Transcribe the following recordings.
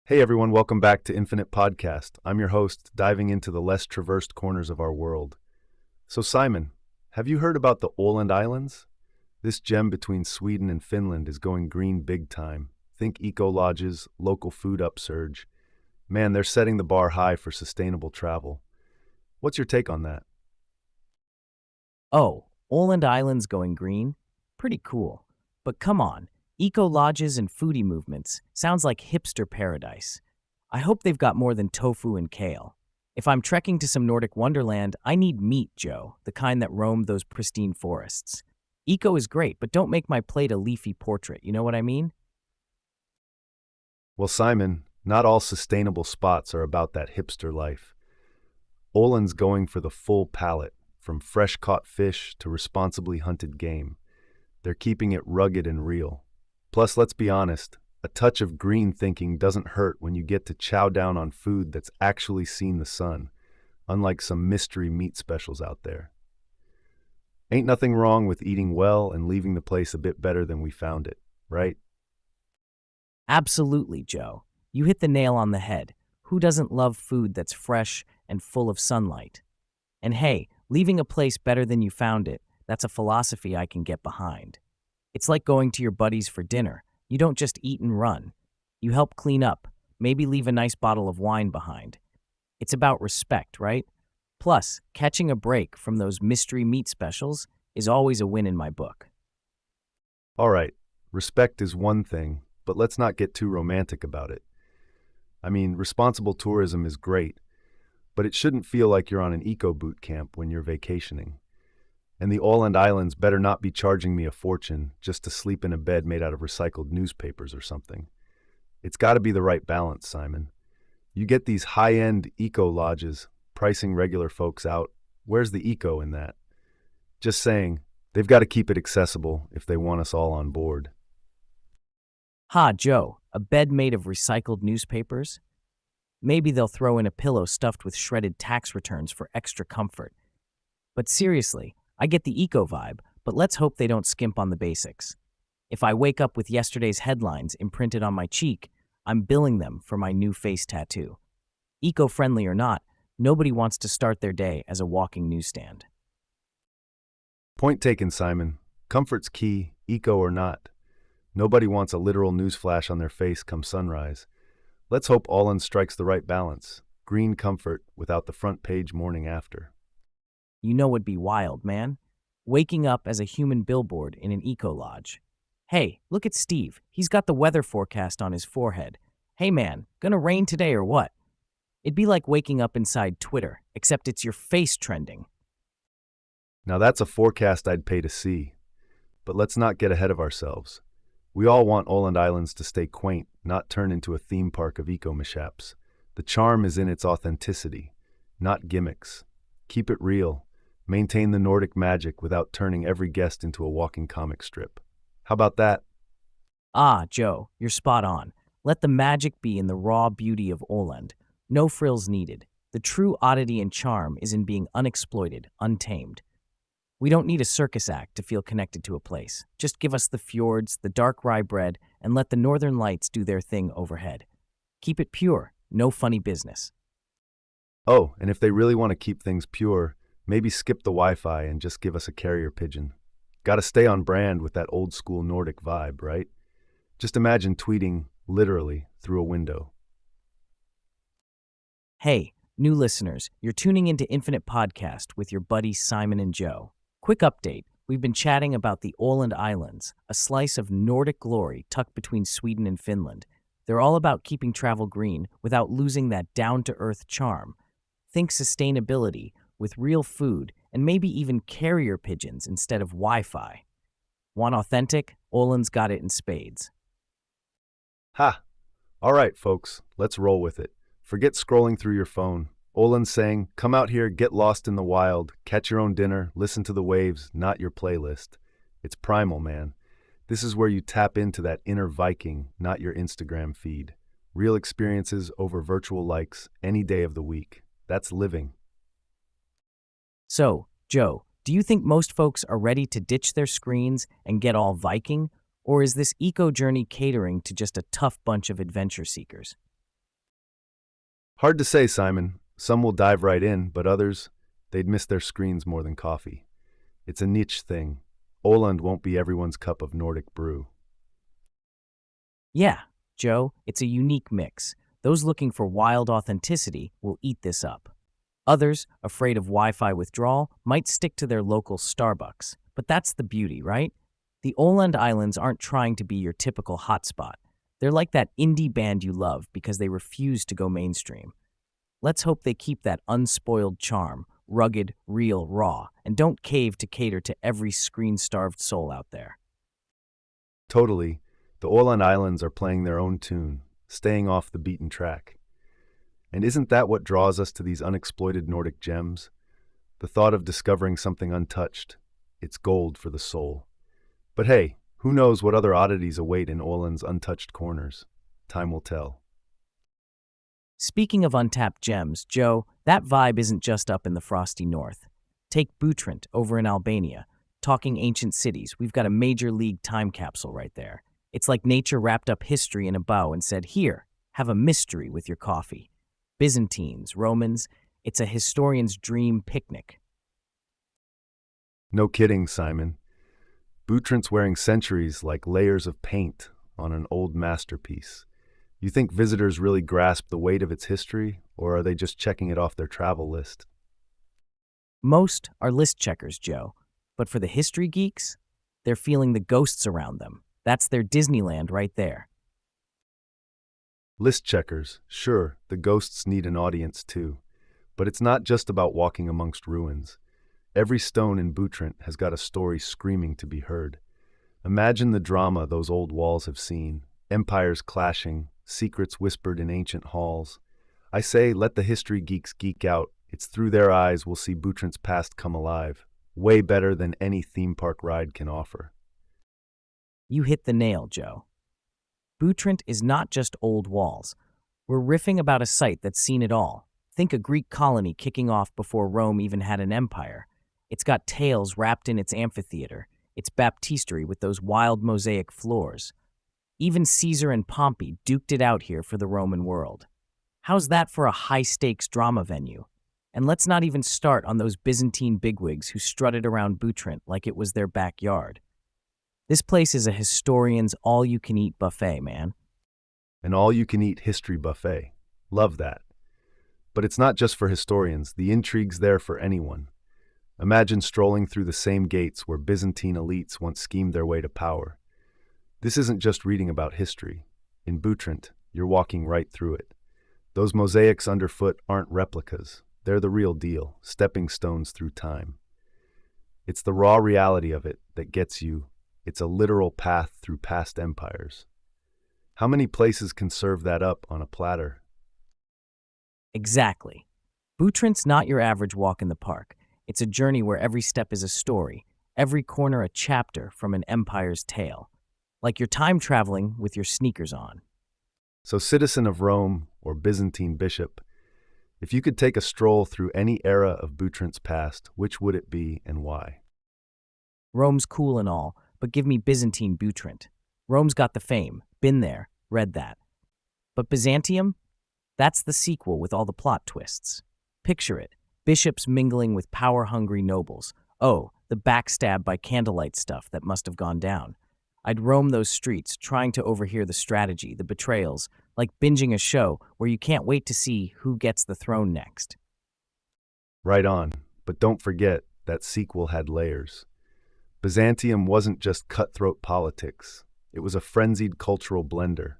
Hey everyone, welcome back to Infinite Podcast. I'm your host, diving into the less traversed corners of our world. So Simon, have you heard about the Åland Islands? This gem between Sweden and Finland is going green big time. Think eco-lodges, local food upsurge. Man, they're setting the bar high for sustainable travel. What's your take on that? Oh, Åland Island's going green? Pretty cool. But come on, eco-lodges and foodie movements sounds like hipster paradise. I hope they've got more than tofu and kale. If I'm trekking to some Nordic wonderland, I need meat, Joe, the kind that roamed those pristine forests. Eco is great, but don't make my plate a leafy portrait, you know what I mean? Well, Simon, not all sustainable spots are about that hipster life. Åland's going for the full palate, from fresh-caught fish to responsibly hunted game. They're keeping it rugged and real. Plus, let's be honest, a touch of green thinking doesn't hurt when you get to chow down on food that's actually seen the sun, unlike some mystery meat specials out there. Ain't nothing wrong with eating well and leaving the place a bit better than we found it, right? Absolutely, Joe. You hit the nail on the head. Who doesn't love food that's fresh and full of sunlight? And hey, leaving a place better than you found it, that's a philosophy I can get behind. It's like going to your buddies for dinner. You don't just eat and run. You help clean up, maybe leave a nice bottle of wine behind. It's about respect, right? Plus, catching a break from those mystery meat specials is always a win in my book. All right, respect is one thing, but let's not get too romantic about it. I mean, responsible tourism is great, but it shouldn't feel like you're on an eco boot camp when you're vacationing. And the Åland Islands better not be charging me a fortune just to sleep in a bed made out of recycled newspapers or something. It's got to be the right balance, Simon. You get these high-end eco-lodges pricing regular folks out. Where's the eco in that? Just saying, they've got to keep it accessible if they want us all on board. Ha, Joe, a bed made of recycled newspapers? Maybe they'll throw in a pillow stuffed with shredded tax returns for extra comfort. But seriously, I get the eco vibe, but let's hope they don't skimp on the basics. If I wake up with yesterday's headlines imprinted on my cheek, I'm billing them for my new face tattoo. Eco-friendly or not, nobody wants to start their day as a walking newsstand. Point taken, Simon. Comfort's key, eco or not. Nobody wants a literal newsflash on their face come sunrise. Let's hope Åland strikes the right balance. Green comfort without the front page morning after. You know what'd be wild, man? Waking up as a human billboard in an eco-lodge. Hey, look at Steve. He's got the weather forecast on his forehead. Hey man, gonna rain today or what? It'd be like waking up inside Twitter, except it's your face trending. Now that's a forecast I'd pay to see. But let's not get ahead of ourselves. We all want Åland Islands to stay quaint, not turn into a theme park of eco-mishaps. The charm is in its authenticity, not gimmicks. Keep it real. Maintain the Nordic magic without turning every guest into a walking comic strip. How about that? Ah, Joe, you're spot on. Let the magic be in the raw beauty of Åland. No frills needed. The true oddity and charm is in being unexploited, untamed. We don't need a circus act to feel connected to a place. Just give us the fjords, the dark rye bread, and let the northern lights do their thing overhead. Keep it pure, no funny business. Oh, and if they really want to keep things pure, maybe skip the Wi-Fi and just give us a carrier pigeon. Gotta stay on brand with that old school Nordic vibe, right? Just imagine tweeting, literally, through a window. Hey, new listeners, you're tuning into Infinite Podcast with your buddies Simon and Joe. Quick update, we've been chatting about the Åland Islands, a slice of Nordic glory tucked between Sweden and Finland. They're all about keeping travel green without losing that down-to-earth charm. Think sustainability with real food and maybe even carrier pigeons instead of Wi-Fi. Want authentic? Åland's got it in spades. Ha! All right, folks, let's roll with it. Forget scrolling through your phone. Åland's saying, come out here, get lost in the wild, catch your own dinner, listen to the waves, not your playlist. It's primal, man. This is where you tap into that inner Viking, not your Instagram feed. Real experiences over virtual likes any day of the week. That's living. So, Joe, do you think most folks are ready to ditch their screens and get all Viking? Or is this eco journey catering to just a tough bunch of adventure seekers? Hard to say, Simon. Some will dive right in, but others, they'd miss their screens more than coffee. It's a niche thing. Åland won't be everyone's cup of Nordic brew. Yeah, Joe, it's a unique mix. Those looking for wild authenticity will eat this up. Others, afraid of Wi-Fi withdrawal, might stick to their local Starbucks. But that's the beauty, right? The Åland Islands aren't trying to be your typical hotspot. They're like that indie band you love because they refuse to go mainstream. Let's hope they keep that unspoiled charm, rugged, real, raw, and don't cave to cater to every screen-starved soul out there. Totally. The Åland Islands are playing their own tune, staying off the beaten track. And isn't that what draws us to these unexploited Nordic gems? The thought of discovering something untouched. It's gold for the soul. But hey, who knows what other oddities await in Åland's untouched corners? Time will tell. Speaking of untapped gems, Joe, that vibe isn't just up in the frosty north. Take Butrint over in Albania. Talking ancient cities, we've got a major league time capsule right there. It's like nature wrapped up history in a bow and said, here, have a mystery with your coffee. Byzantines, Romans, it's a historian's dream picnic. No kidding, Simon. Butrint's wearing centuries like layers of paint on an old masterpiece. You think visitors really grasp the weight of its history, or are they just checking it off their travel list? Most are list checkers, Joe. But for the history geeks, they're feeling the ghosts around them. That's their Disneyland right there. List checkers, sure, the ghosts need an audience too. But it's not just about walking amongst ruins. Every stone in Butrint has got a story screaming to be heard. Imagine the drama those old walls have seen, empires clashing, secrets whispered in ancient halls. I say, let the history geeks geek out. It's through their eyes we'll see Butrint's past come alive. Way better than any theme park ride can offer. You hit the nail, Joe. Butrint is not just old walls. We're riffing about a site that's seen it all. Think a Greek colony kicking off before Rome even had an empire. It's got tales wrapped in its amphitheater, its baptistery with those wild mosaic floors. Even Caesar and Pompey duked it out here for the Roman world. How's that for a high-stakes drama venue? And let's not even start on those Byzantine bigwigs who strutted around Butrint like it was their backyard. This place is a historian's all-you-can-eat buffet, man. An all-you-can-eat history buffet. Love that. But it's not just for historians. The intrigue's there for anyone. Imagine strolling through the same gates where Byzantine elites once schemed their way to power. This isn't just reading about history. In Butrint, you're walking right through it. Those mosaics underfoot aren't replicas. They're the real deal, stepping stones through time. It's the raw reality of it that gets you. It's a literal path through past empires. How many places can serve that up on a platter? Exactly. Butrint's not your average walk in the park. It's a journey where every step is a story, every corner a chapter from an empire's tale. Like you're time traveling with your sneakers on. So, citizen of Rome or Byzantine bishop, if you could take a stroll through any era of Butrint's past, which would it be and why? Rome's cool and all, but give me Byzantine Butrint. Rome's got the fame, been there, read that. But Byzantium? That's the sequel with all the plot twists. Picture it, bishops mingling with power-hungry nobles. Oh, the backstab by candlelight stuff that must have gone down. I'd roam those streets, trying to overhear the strategy, the betrayals, like binging a show where you can't wait to see who gets the throne next. Right on, but don't forget that sequel had layers. Byzantium wasn't just cutthroat politics. It was a frenzied cultural blender.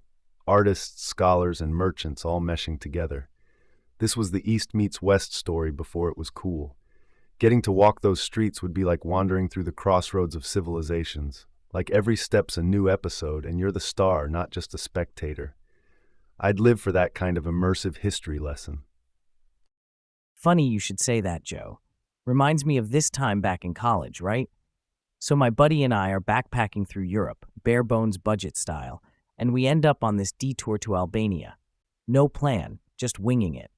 Artists, scholars, and merchants all meshing together. This was the East meets West story before it was cool. Getting to walk those streets would be like wandering through the crossroads of civilizations. Like every step's a new episode, and you're the star, not just a spectator. I'd live for that kind of immersive history lesson. Funny you should say that, Joe. Reminds me of this time back in college, right? So my buddy and I are backpacking through Europe, bare bones budget style, and we end up on this detour to Albania. No plan, just winging it.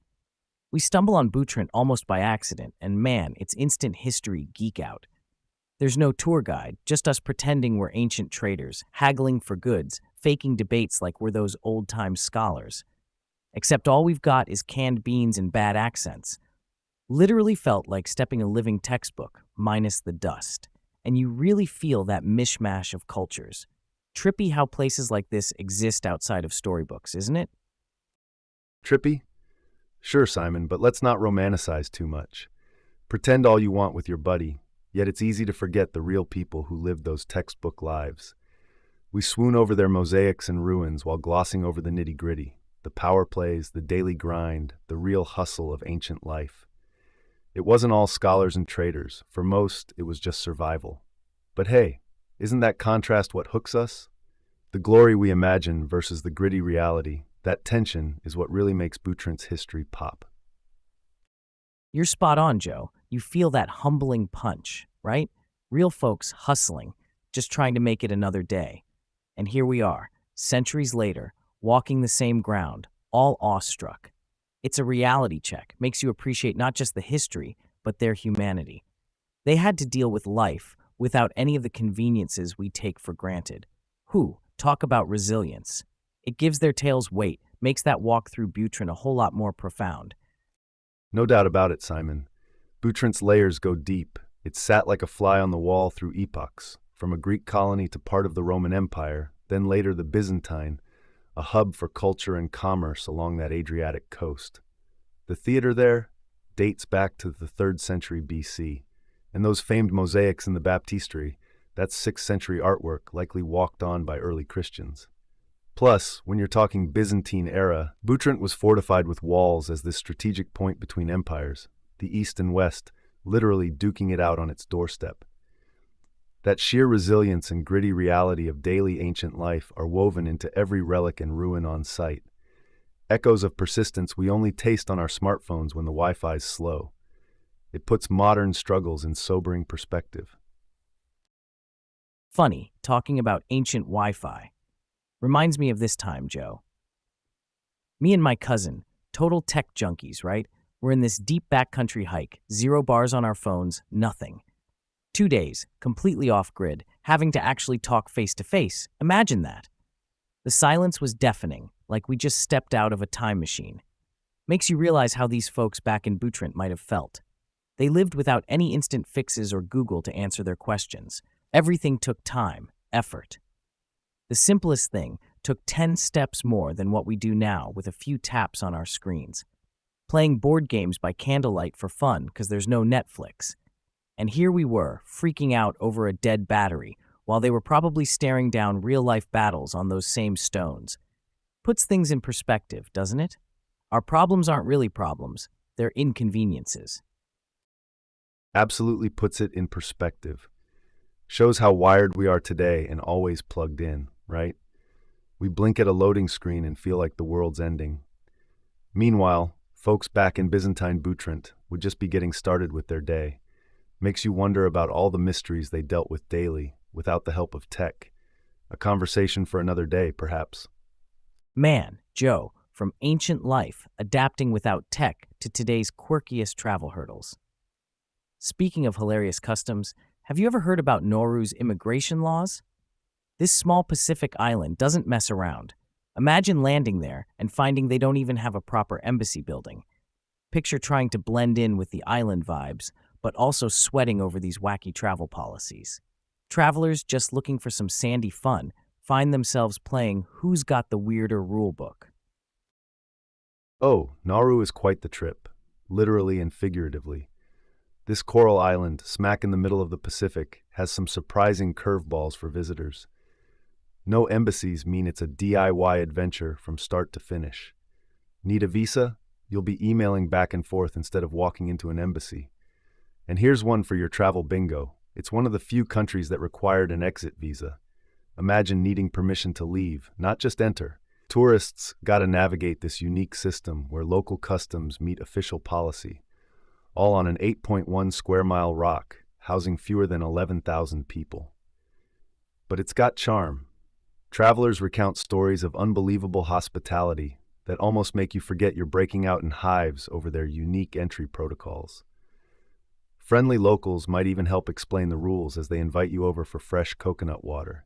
We stumble on Butrint almost by accident, and man, it's instant history geek out. There's no tour guide, just us pretending we're ancient traders, haggling for goods, faking debates like we're those old-time scholars. except all we've got is canned beans and bad accents. Literally felt like stepping a living textbook, minus the dust. And you really feel that mishmash of cultures. Trippy how places like this exist outside of storybooks, isn't it? Trippy? Sure, Simon, but let's not romanticize too much. Pretend all you want with your buddy, yet it's easy to forget the real people who lived those textbook lives. We swoon over their mosaics and ruins while glossing over the nitty-gritty, the power plays, the daily grind, the real hustle of ancient life. It wasn't all scholars and traders. For most, it was just survival. But hey, isn't that contrast what hooks us? The glory we imagine versus the gritty reality, that tension is what really makes Butrin's history pop. You're spot on, Joe. You feel that humbling punch, right? Real folks hustling, just trying to make it another day. And here we are, centuries later, walking the same ground, all awestruck. It's a reality check, makes you appreciate not just the history, but their humanity. They had to deal with life without any of the conveniences we take for granted. Talk about resilience. It gives their tales weight, makes that walk through Butrin a whole lot more profound. No doubt about it, Simon. Butrin's layers go deep. It sat like a fly on the wall through epochs, from a Greek colony to part of the Roman Empire, then later the Byzantine, a hub for culture and commerce along that Adriatic coast. The theater there dates back to the 3rd century BC, and those famed mosaics in the baptistery, that's 6th century artwork likely walked on by early Christians. Plus, when you're talking Byzantine era, Butrint was fortified with walls as this strategic point between empires, the East and West, literally duking it out on its doorstep. That sheer resilience and gritty reality of daily ancient life are woven into every relic and ruin on site. Echoes of persistence we only taste on our smartphones when the Wi-Fi's slow. It puts modern struggles in sobering perspective. Funny, talking about ancient Wi-Fi. Reminds me of this time, Joe. Me and my cousin, total tech junkies, right? We're in this deep backcountry hike, 0 bars on our phones, nothing. 2 days, completely off-grid, having to actually talk face-to-face. Imagine that. The silence was deafening, like we just stepped out of a time machine. Makes you realize how these folks back in Butrint might have felt. They lived without any instant fixes or Google to answer their questions. Everything took time, effort. The simplest thing took 10 steps more than what we do now with a few taps on our screens. Playing board games by candlelight for fun because there's no Netflix. And here we were, freaking out over a dead battery, while they were probably staring down real-life battles on those same stones. Puts things in perspective, doesn't it? Our problems aren't really problems, they're inconveniences. Absolutely puts it in perspective. Shows how wired we are today and always plugged in, right? We blink at a loading screen and feel like the world's ending. Meanwhile, folks back in Byzantine Butrint would just be getting started with their day. Makes you wonder about all the mysteries they dealt with daily without the help of tech. A conversation for another day, perhaps. Man, Joe, from ancient life, adapting without tech to today's quirkiest travel hurdles. Speaking of hilarious customs, have you ever heard about Nauru's immigration laws? This small Pacific island doesn't mess around. Imagine landing there and finding they don't even have a proper embassy building. Picture trying to blend in with the island vibes, but also sweating over these wacky travel policies. Travelers just looking for some sandy fun find themselves playing Who's Got the Weirder rulebook. Oh, Nauru is quite the trip, literally and figuratively. This coral island, smack in the middle of the Pacific, has some surprising curveballs for visitors. No embassies mean it's a DIY adventure from start to finish. Need a visa? You'll be emailing back and forth instead of walking into an embassy. And here's one for your travel bingo. It's one of the few countries that required an exit visa. Imagine needing permission to leave, not just enter. Tourists gotta navigate this unique system where local customs meet official policy, all on an 8.1 square mile rock, housing fewer than 11,000 people. But it's got charm. Travelers recount stories of unbelievable hospitality that almost make you forget you're breaking out in hives over their unique entry protocols. Friendly locals might even help explain the rules as they invite you over for fresh coconut water.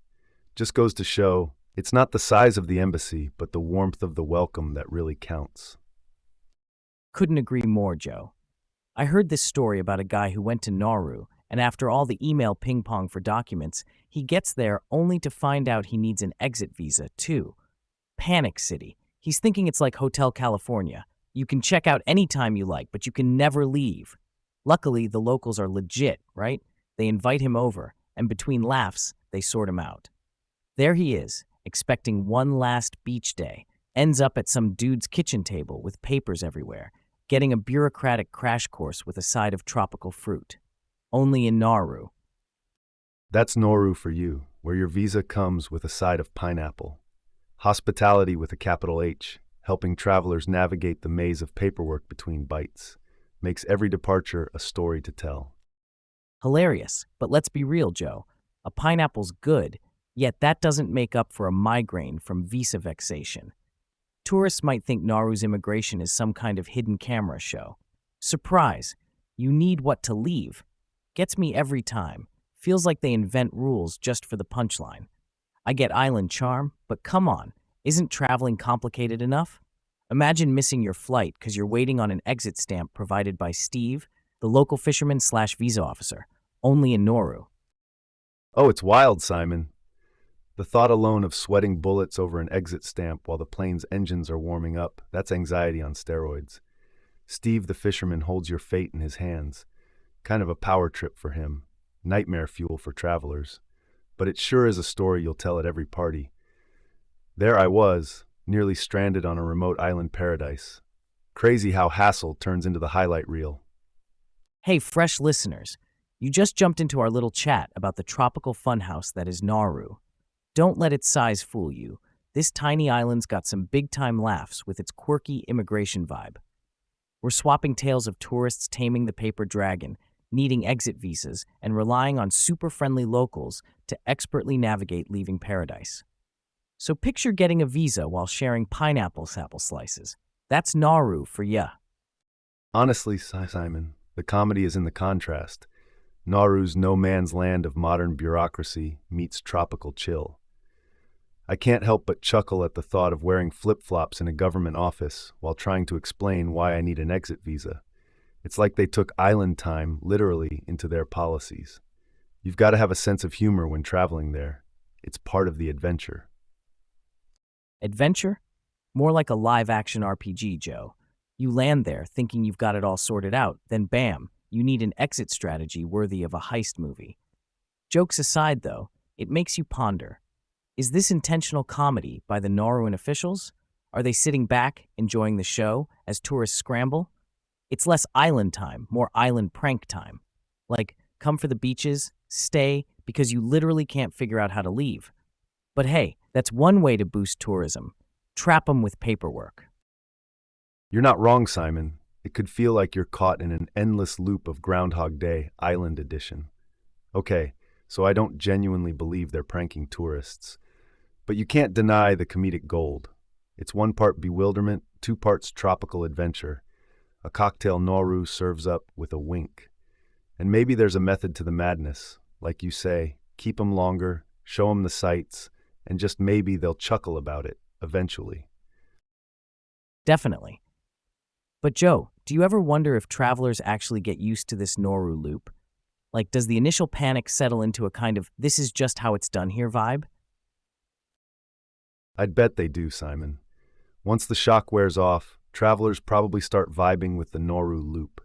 Just goes to show, It's not the size of the embassy, but the warmth of the welcome that really counts. Couldn't agree more, Joe. I heard this story about a guy who went to Nauru, and after all the email ping pong for documents, he gets there only to find out he needs an exit visa, too. Panic City. He's thinking it's like Hotel California. You can check out anytime you like, but you can never leave. Luckily, the locals are legit, right? They invite him over, and between laughs, they sort him out. There he is, expecting one last beach day, ends up at some dude's kitchen table with papers everywhere, getting a bureaucratic crash course with a side of tropical fruit. Only in Nauru. That's Nauru for you, where your visa comes with a side of pineapple. Hospitality with a capital H, helping travelers navigate the maze of paperwork between bites, makes every departure a story to tell. Hilarious, but let's be real, Joe. A pineapple's good, yet that doesn't make up for a migraine from visa vexation. Tourists might think Nauru's immigration is some kind of hidden camera show. Surprise! You need what to leave. Gets me every time. Feels like they invent rules just for the punchline. I get island charm, but come on, isn't traveling complicated enough? Imagine missing your flight because you're waiting on an exit stamp provided by Steve, the local fisherman/visa officer, only in Nauru. Oh, it's wild, Simon. The thought alone of sweating bullets over an exit stamp while the plane's engines are warming up, that's anxiety on steroids. Steve the fisherman holds your fate in his hands. Kind of a power trip for him. Nightmare fuel for travelers. But it sure is a story you'll tell at every party. There I was, nearly stranded on a remote island paradise. Crazy how hassle turns into the highlight reel. Hey, fresh listeners, you just jumped into our little chat about the tropical funhouse that is Nauru. Don't let its size fool you. This tiny island's got some big-time laughs with its quirky immigration vibe. We're swapping tales of tourists taming the paper dragon, needing exit visas, and relying on super-friendly locals to expertly navigate leaving paradise. So picture getting a visa while sharing pineapple apple slices. That's Nauru for ya. Honestly, Simon, the comedy is in the contrast. Nauru's no man's land of modern bureaucracy meets tropical chill. I can't help but chuckle at the thought of wearing flip-flops in a government office while trying to explain why I need an exit visa. It's like they took island time literally into their policies. You've got to have a sense of humor when traveling there. It's part of the adventure. Adventure? More like a live-action RPG, Joe. You land there thinking you've got it all sorted out, then bam, you need an exit strategy worthy of a heist movie. Jokes aside, though, it makes you ponder. Is this intentional comedy by the Nauruan officials? Are they sitting back, enjoying the show as tourists scramble? It's less island time, more island prank time. Like, come for the beaches, stay, because you literally can't figure out how to leave. But hey, that's one way to boost tourism. Trap them with paperwork. You're not wrong, Simon. It could feel like you're caught in an endless loop of Groundhog Day, Island Edition. Okay, so I don't genuinely believe they're pranking tourists. But you can't deny the comedic gold. It's 1 part bewilderment, 2 parts tropical adventure. A cocktail Nauru serves up with a wink. And maybe there's a method to the madness. Like you say, keep 'em longer, show 'em the sights, and just maybe they'll chuckle about it, eventually. Definitely. But Joe, do you ever wonder if travelers actually get used to this Nauru loop? Like, does the initial panic settle into a kind of this is just how it's done here vibe? I'd bet they do, Simon. Once the shock wears off, travelers probably start vibing with the Nauru loop.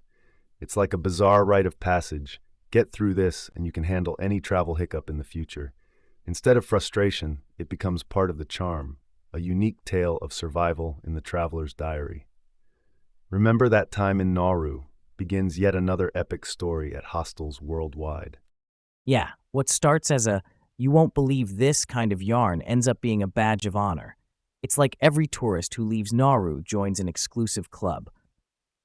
It's like a bizarre rite of passage. Get through this and you can handle any travel hiccup in the future. Instead of frustration, it becomes part of the charm, a unique tale of survival in the traveler's diary. Remember that time in Nauru begins yet another epic story at hostels worldwide. Yeah, what starts as a you won't believe this kind of yarn ends up being a badge of honor. It's like every tourist who leaves Nauru joins an exclusive club.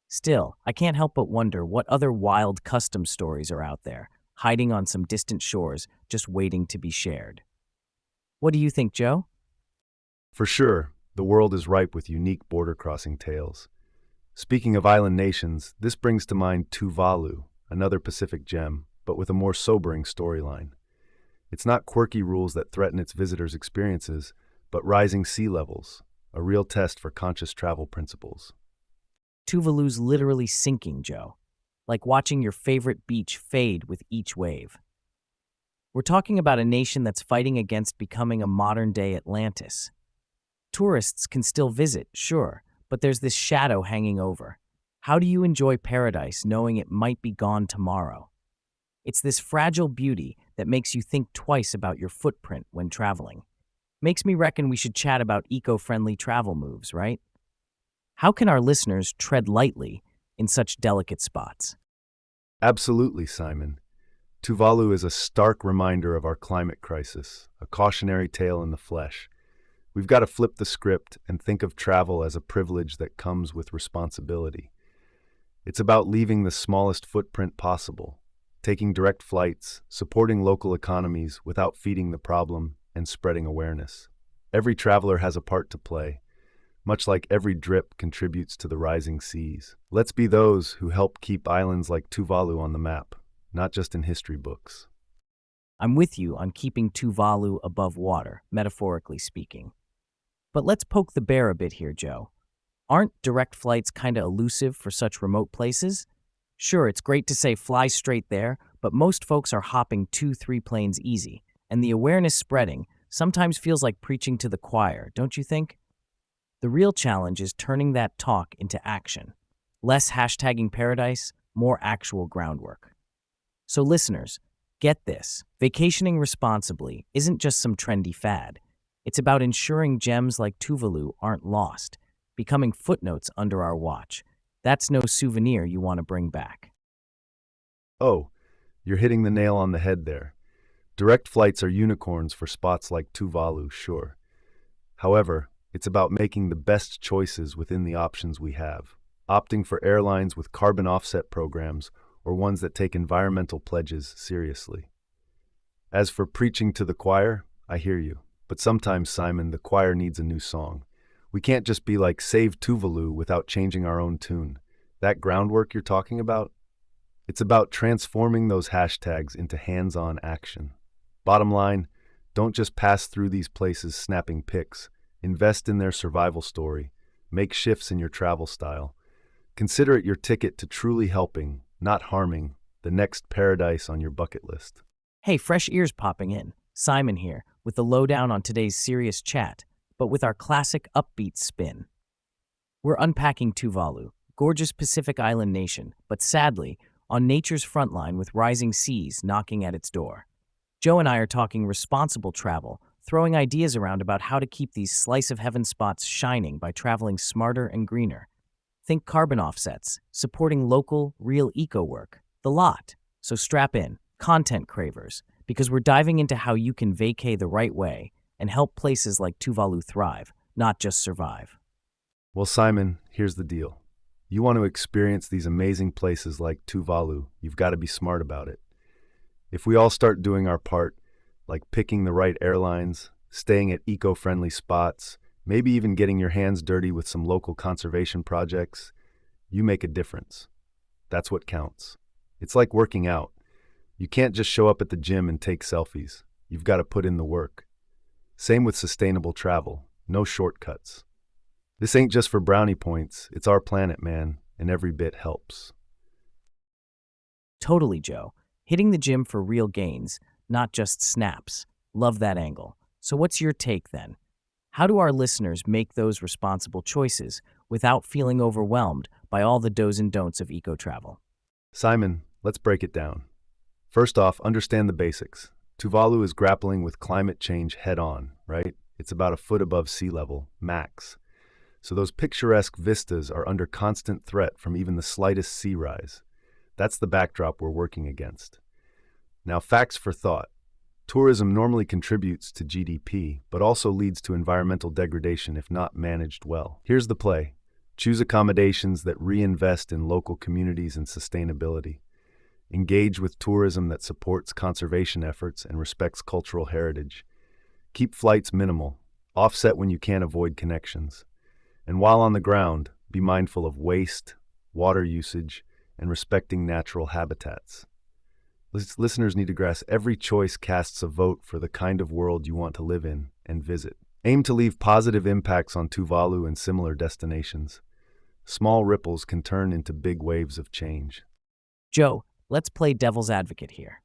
Still, I can't help but wonder what other wild custom stories are out there, hiding on some distant shores, just waiting to be shared. What do you think, Joe? For sure, the world is ripe with unique border-crossing tales. Speaking of island nations, this brings to mind Tuvalu, another Pacific gem, but with a more sobering storyline. It's not quirky rules that threaten its visitors' experiences, but rising sea levels, a real test for conscious travel principles. Tuvalu's literally sinking, Joe. Like watching your favorite beach fade with each wave. We're talking about a nation that's fighting against becoming a modern-day Atlantis. Tourists can still visit, sure, but there's this shadow hanging over. How do you enjoy paradise knowing it might be gone tomorrow? It's this fragile beauty that makes you think twice about your footprint when traveling. Makes me reckon we should chat about eco-friendly travel moves, right? How can our listeners tread lightly in such delicate spots? Absolutely, Simon. Tuvalu is a stark reminder of our climate crisis, a cautionary tale in the flesh. We've got to flip the script and think of travel as a privilege that comes with responsibility. It's about leaving the smallest footprint possible, taking direct flights, supporting local economies without feeding the problem, and spreading awareness. Every traveler has a part to play, much like every drip contributes to the rising seas. Let's be those who help keep islands like Tuvalu on the map, not just in history books. I'm with you on keeping Tuvalu above water, metaphorically speaking. But let's poke the bear a bit here, Joe. Aren't direct flights kinda elusive for such remote places? Sure, it's great to say fly straight there, but most folks are hopping 2, 3 planes easy, and the awareness spreading sometimes feels like preaching to the choir, don't you think? The real challenge is turning that talk into action. Less hashtagging paradise, more actual groundwork. So listeners, get this. Vacationing responsibly isn't just some trendy fad. It's about ensuring gems like Tuvalu aren't lost, becoming footnotes under our watch. That's no souvenir you want to bring back. Oh, you're hitting the nail on the head there. Direct flights are unicorns for spots like Tuvalu, sure. However, it's about making the best choices within the options we have, opting for airlines with carbon offset programs or ones that take environmental pledges seriously. As for preaching to the choir, I hear you. But sometimes, Simon, the choir needs a new song. We can't just be like, save Tuvalu without changing our own tune. That groundwork you're talking about? It's about transforming those hashtags into hands-on action. Bottom line, don't just pass through these places snapping pics. Invest in their survival story. Make shifts in your travel style. Consider it your ticket to truly helping, not harming, the next paradise on your bucket list. Hey, fresh ears popping in. Simon here, with the lowdown on today's serious chat, but with our classic upbeat spin. We're unpacking Tuvalu, gorgeous Pacific Island nation, but sadly, on nature's front line with rising seas knocking at its door. Joe and I are talking responsible travel, throwing ideas around about how to keep these slice of heaven spots shining by traveling smarter and greener. Think carbon offsets, supporting local, real eco work, the lot. So strap in, content cravers, because we're diving into how you can vacay the right way and help places like Tuvalu thrive, not just survive. Well, Simon, here's the deal. You want to experience these amazing places like Tuvalu, you've got to be smart about it. If we all start doing our part, like picking the right airlines, staying at eco-friendly spots, maybe even getting your hands dirty with some local conservation projects, you make a difference. That's what counts. It's like working out. You can't just show up at the gym and take selfies. You've got to put in the work. Same with sustainable travel. No shortcuts. This ain't just for brownie points. It's our planet, man, and every bit helps. Totally, Joe. Hitting the gym for real gains, not just snaps. Love that angle. So what's your take then? How do our listeners make those responsible choices without feeling overwhelmed by all the do's and don'ts of eco-travel? Simon, let's break it down. First off, understand the basics. Tuvalu is grappling with climate change head-on, right? It's about a foot above sea level, max. So those picturesque vistas are under constant threat from even the slightest sea rise. That's the backdrop we're working against. Now, facts for thought. Tourism normally contributes to GDP, but also leads to environmental degradation if not managed well. Here's the play. Choose accommodations that reinvest in local communities and sustainability. Engage with tourism that supports conservation efforts and respects cultural heritage. Keep flights minimal. Offset when you can't avoid connections. And while on the ground, be mindful of waste, water usage, and respecting natural habitats. Listeners need to grasp every choice casts a vote for the kind of world you want to live in and visit. Aim to leave positive impacts on Tuvalu and similar destinations. Small ripples can turn into big waves of change. Joe, let's play devil's advocate here.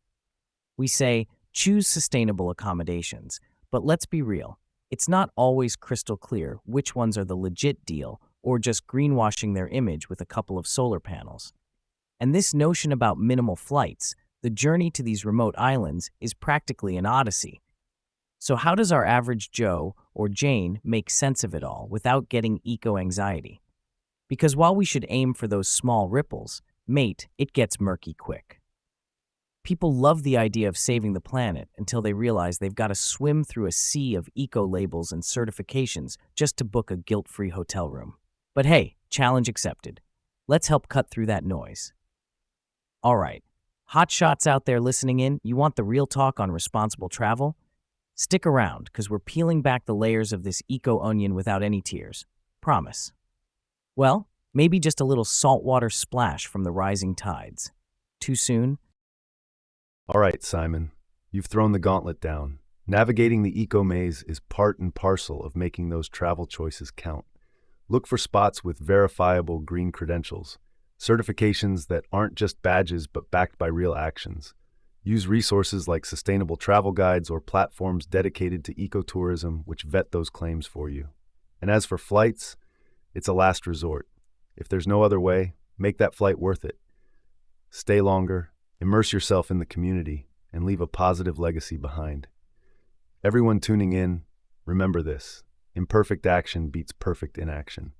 We say choose sustainable accommodations, but let's be real. It's not always crystal clear which ones are the legit deal or just greenwashing their image with a couple of solar panels. And this notion about minimal flights, the journey to these remote islands, is practically an odyssey. So, how does our average Joe or Jane make sense of it all without getting eco anxiety? Because while we should aim for those small ripples, mate, it gets murky quick. People love the idea of saving the planet until they realize they've got to swim through a sea of eco labels and certifications just to book a guilt-free hotel room. But hey, challenge accepted. Let's help cut through that noise. All right, hot shots out there listening in, you want the real talk on responsible travel? Stick around, because we're peeling back the layers of this eco-onion without any tears. Promise. Well, maybe just a little saltwater splash from the rising tides. Too soon? All right, Simon, you've thrown the gauntlet down. Navigating the eco maze is part and parcel of making those travel choices count. Look for spots with verifiable green credentials, certifications that aren't just badges but backed by real actions. Use resources like sustainable travel guides or platforms dedicated to ecotourism which vet those claims for you. And as for flights, it's a last resort. If there's no other way, make that flight worth it. Stay longer, immerse yourself in the community, and leave a positive legacy behind. Everyone tuning in, remember this: imperfect action beats perfect inaction.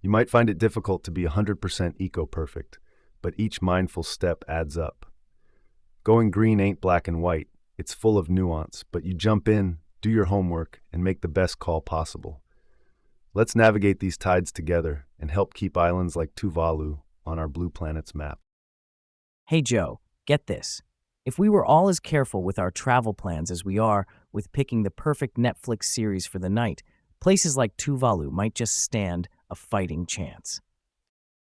You might find it difficult to be 100% eco-perfect, but each mindful step adds up. Going green ain't black and white, it's full of nuance, but you jump in, do your homework, and make the best call possible. Let's navigate these tides together and help keep islands like Tuvalu on our blue planet's map. Hey Joe, get this. If we were all as careful with our travel plans as we are with picking the perfect Netflix series for the night, places like Tuvalu might just stand a fighting chance.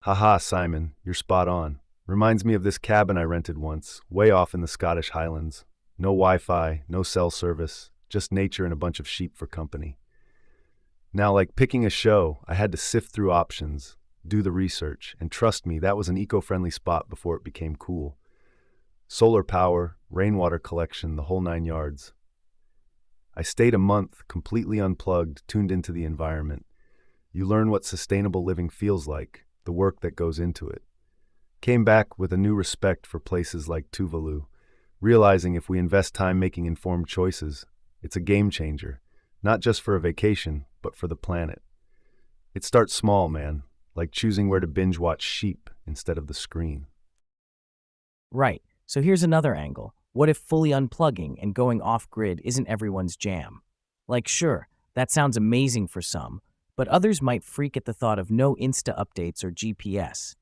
Haha, Simon, you're spot on. Reminds me of this cabin I rented once, way off in the Scottish Highlands. No Wi-Fi, no cell service, just nature and a bunch of sheep for company. Now, like picking a show, I had to sift through options, do the research, and trust me, that was an eco-friendly spot before it became cool. Solar power, rainwater collection, the whole 9 yards. I stayed a month, completely unplugged, tuned into the environment. You learn what sustainable living feels like, the work that goes into it. Came back with a new respect for places like Tuvalu, realizing if we invest time making informed choices, it's a game changer, not just for a vacation, but for the planet. It starts small, man, like choosing where to binge watch sheep instead of the screen. Right, so here's another angle. What if fully unplugging and going off-grid isn't everyone's jam? Like, sure, that sounds amazing for some, but others might freak at the thought of no Insta updates or GPS.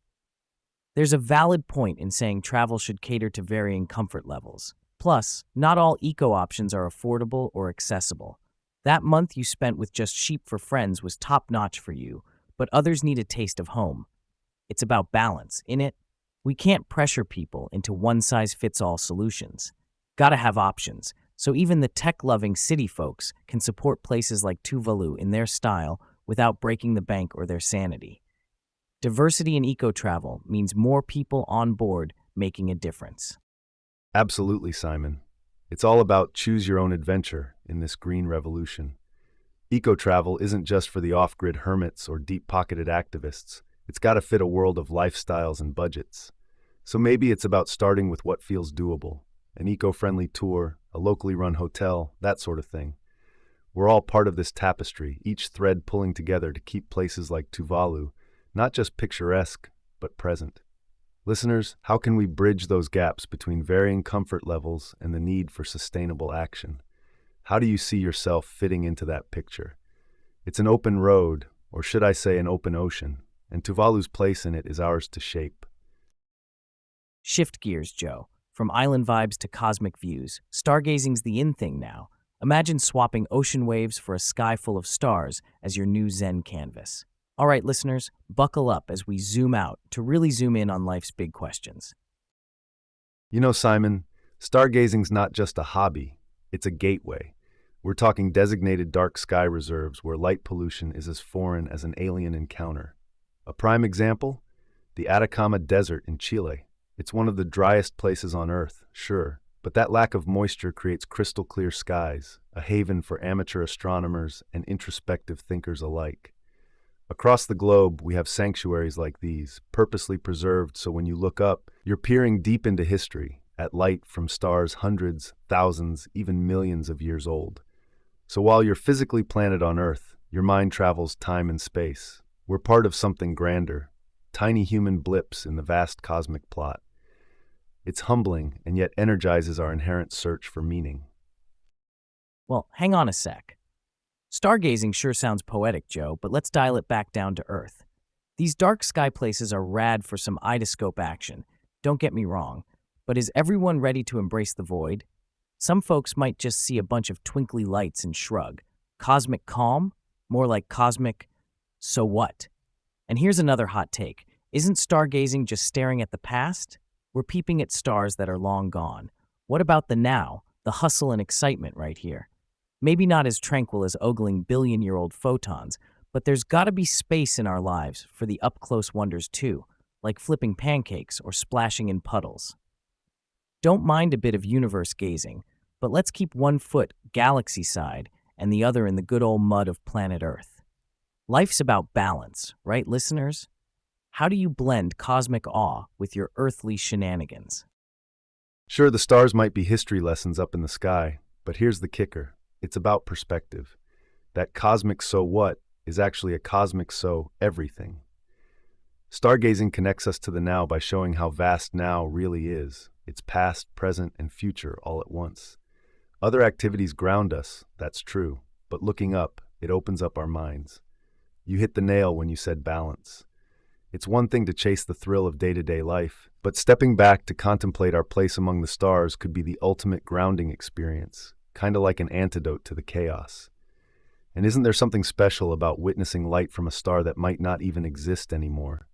There's a valid point in saying travel should cater to varying comfort levels. Plus, not all eco options are affordable or accessible. That month you spent with just sheep for friends was top-notch for you, but others need a taste of home. It's about balance, innit? We can't pressure people into one-size-fits-all solutions. Gotta have options, so even the tech-loving city folks can support places like Tuvalu in their style without breaking the bank or their sanity. Diversity in eco-travel means more people on board making a difference. Absolutely, Simon. It's all about choose your own adventure in this green revolution. Eco-travel isn't just for the off-grid hermits or deep-pocketed activists. It's got to fit a world of lifestyles and budgets. So maybe it's about starting with what feels doable, an eco-friendly tour, a locally run hotel, that sort of thing. We're all part of this tapestry, each thread pulling together to keep places like Tuvalu not just picturesque, but present. Listeners, how can we bridge those gaps between varying comfort levels and the need for sustainable action? How do you see yourself fitting into that picture? It's an open road, or should I say an open ocean, and Tuvalu's place in it is ours to shape. Shift gears, Joe. From island vibes to cosmic views, stargazing's the in thing now. Imagine swapping ocean waves for a sky full of stars as your new Zen canvas. All right, listeners, buckle up as we zoom out to really zoom in on life's big questions. You know, Simon, stargazing's not just a hobby, it's a gateway. We're talking designated dark sky reserves where light pollution is as foreign as an alien encounter. A prime example? The Atacama Desert in Chile. It's one of the driest places on Earth, sure, but that lack of moisture creates crystal clear skies, a haven for amateur astronomers and introspective thinkers alike. Across the globe, we have sanctuaries like these, purposely preserved so when you look up, you're peering deep into history, at light from stars hundreds, thousands, even millions of years old. So while you're physically planted on Earth, your mind travels time and space. We're part of something grander, tiny human blips in the vast cosmic plot. It's humbling and yet energizes our inherent search for meaning. Well, hang on a sec. Stargazing sure sounds poetic, Joe, but let's dial it back down to Earth. These dark sky places are rad for some idoscope action, don't get me wrong, but is everyone ready to embrace the void? Some folks might just see a bunch of twinkly lights and shrug. Cosmic calm? More like cosmic, so what? And here's another hot take. Isn't stargazing just staring at the past? We're peeping at stars that are long gone. What about the now, the hustle and excitement right here? Maybe not as tranquil as ogling billion-year-old photons, but there's gotta be space in our lives for the up-close wonders too, like flipping pancakes or splashing in puddles. Don't mind a bit of universe gazing, but let's keep one foot galaxy side and the other in the good old mud of planet Earth. Life's about balance, right, listeners? How do you blend cosmic awe with your earthly shenanigans? Sure, the stars might be history lessons up in the sky, but here's the kicker. It's about perspective. That cosmic so what is actually a cosmic so everything. Stargazing connects us to the now by showing how vast now really is. It's past, present, and future all at once. Other activities ground us, that's true, but looking up, it opens up our minds. You hit the nail when you said balance. It's one thing to chase the thrill of day-to-day life, but stepping back to contemplate our place among the stars could be the ultimate grounding experience, kind of like an antidote to the chaos. And isn't there something special about witnessing light from a star that might not even exist anymore?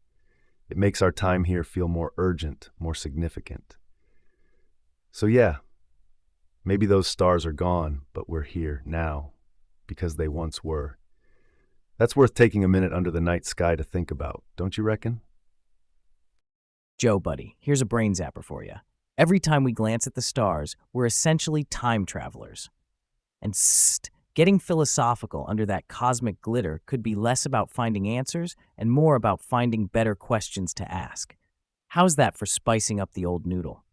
It makes our time here feel more urgent, more significant. So yeah, maybe those stars are gone, but we're here now, because they once were. That's worth taking a minute under the night sky to think about, don't you reckon? Joe, buddy, here's a brain zapper for you. Every time we glance at the stars, we're essentially time travelers. And getting philosophical under that cosmic glitter could be less about finding answers and more about finding better questions to ask. How's that for spicing up the old noodle?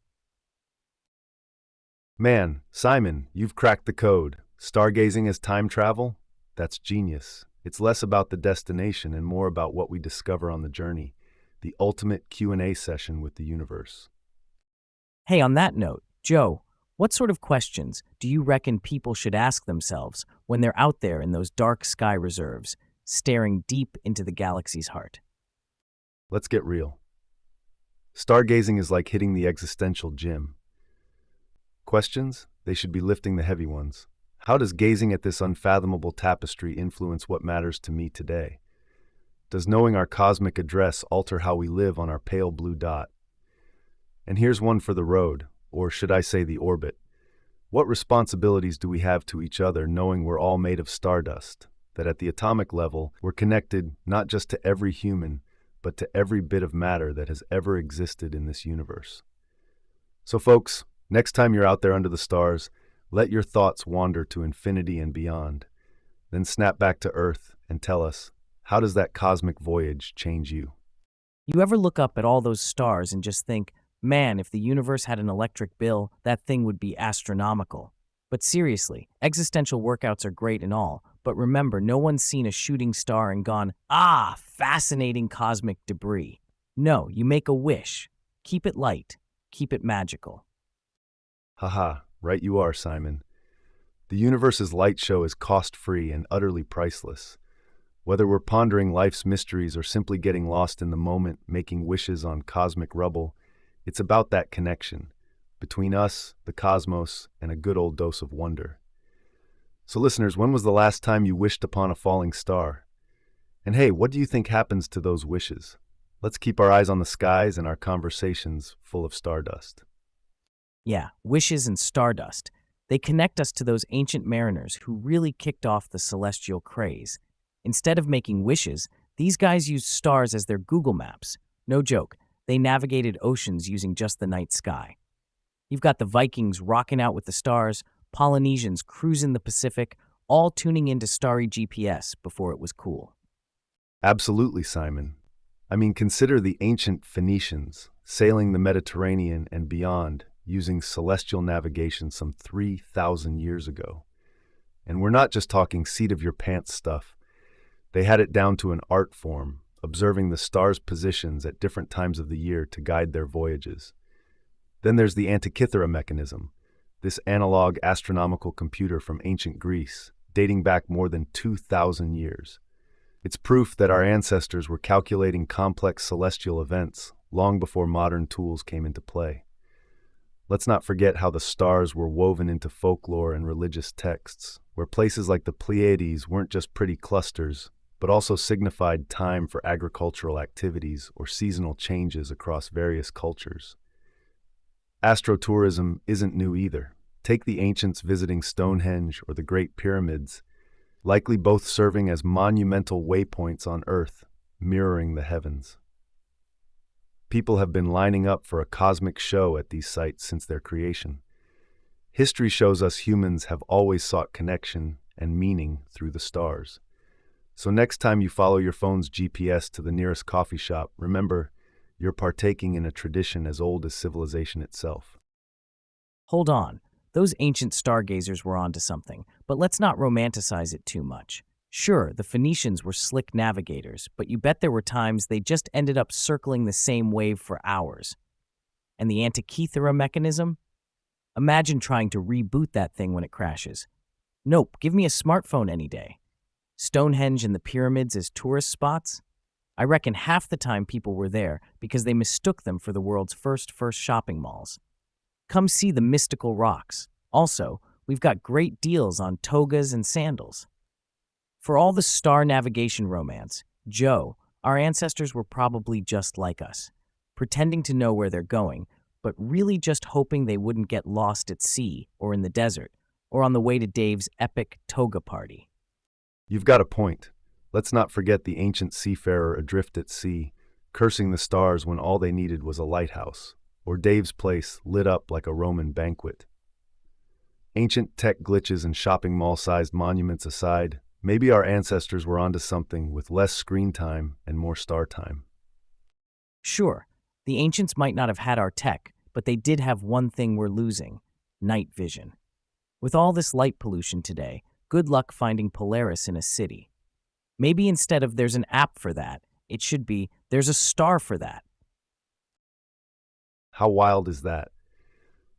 Man, Simon, you've cracked the code. Stargazing as time travel? That's genius. It's less about the destination and more about what we discover on the journey. The ultimate Q&A session with the universe. Hey, on that note, Joe, what sort of questions do you reckon people should ask themselves when they're out there in those dark sky reserves, staring deep into the galaxy's heart? Let's get real. Stargazing is like hitting the existential gym. Questions? They should be lifting the heavy ones. How does gazing at this unfathomable tapestry influence what matters to me today? Does knowing our cosmic address alter how we live on our pale blue dot? And here's one for the road, or should I say the orbit. What responsibilities do we have to each other knowing we're all made of stardust? That at the atomic level, we're connected not just to every human, but to every bit of matter that has ever existed in this universe. So folks, next time you're out there under the stars, let your thoughts wander to infinity and beyond. Then snap back to Earth and tell us, how does that cosmic voyage change you? You ever look up at all those stars and just think, man, if the universe had an electric bill, that thing would be astronomical. But seriously, existential workouts are great and all, but remember, no one's seen a shooting star and gone, ah, fascinating cosmic debris. No, you make a wish. Keep it light. Keep it magical. Haha, right you are, Simon. The universe's light show is cost-free and utterly priceless. Whether we're pondering life's mysteries or simply getting lost in the moment, making wishes on cosmic rubble, it's about that connection between us, the cosmos, and a good old dose of wonder. So listeners, when was the last time you wished upon a falling star? And hey, what do you think happens to those wishes? Let's keep our eyes on the skies and our conversations full of stardust. Yeah, wishes and stardust. They connect us to those ancient mariners who really kicked off the celestial craze. Instead of making wishes, these guys used stars as their Google Maps. No joke, they navigated oceans using just the night sky. You've got the Vikings rocking out with the stars, Polynesians cruising the Pacific, all tuning into starry GPS before it was cool. Absolutely, Simon. I mean, consider the ancient Phoenicians sailing the Mediterranean and beyond using celestial navigation some 3,000 years ago. And we're not just talking seat-of-your-pants stuff. They had it down to an art form, observing the stars' positions at different times of the year to guide their voyages. Then there's the Antikythera mechanism, this analog astronomical computer from ancient Greece, dating back more than 2,000 years. It's proof that our ancestors were calculating complex celestial events long before modern tools came into play. Let's not forget how the stars were woven into folklore and religious texts, where places like the Pleiades weren't just pretty clusters, but also signified time for agricultural activities or seasonal changes across various cultures. Astrotourism isn't new either. Take the ancients visiting Stonehenge or the Great Pyramids, likely both serving as monumental waypoints on Earth, mirroring the heavens. People have been lining up for a cosmic show at these sites since their creation. History shows us humans have always sought connection and meaning through the stars. So next time you follow your phone's GPS to the nearest coffee shop, remember, you're partaking in a tradition as old as civilization itself. Hold on, those ancient stargazers were onto something, but let's not romanticize it too much. Sure, the Phoenicians were slick navigators, but you bet there were times they just ended up circling the same wave for hours. And the Antikythera mechanism? Imagine trying to reboot that thing when it crashes. Nope, give me a smartphone any day. Stonehenge and the pyramids as tourist spots? I reckon half the time people were there because they mistook them for the world's first shopping malls. Come see the mystical rocks. Also, we've got great deals on togas and sandals. For all the star navigation romance, Joe, our ancestors were probably just like us, pretending to know where they're going, but really just hoping they wouldn't get lost at sea or in the desert, or on the way to Dave's epic toga party. You've got a point. Let's not forget the ancient seafarer adrift at sea, cursing the stars when all they needed was a lighthouse, or Dave's place lit up like a Roman banquet. Ancient tech glitches and shopping mall-sized monuments aside, maybe our ancestors were onto something with less screen time and more star time. Sure, the ancients might not have had our tech, but they did have one thing we're losing: night vision. With all this light pollution today, good luck finding Polaris in a city. Maybe instead of "there's an app for that," it should be "there's a star for that." How wild is that?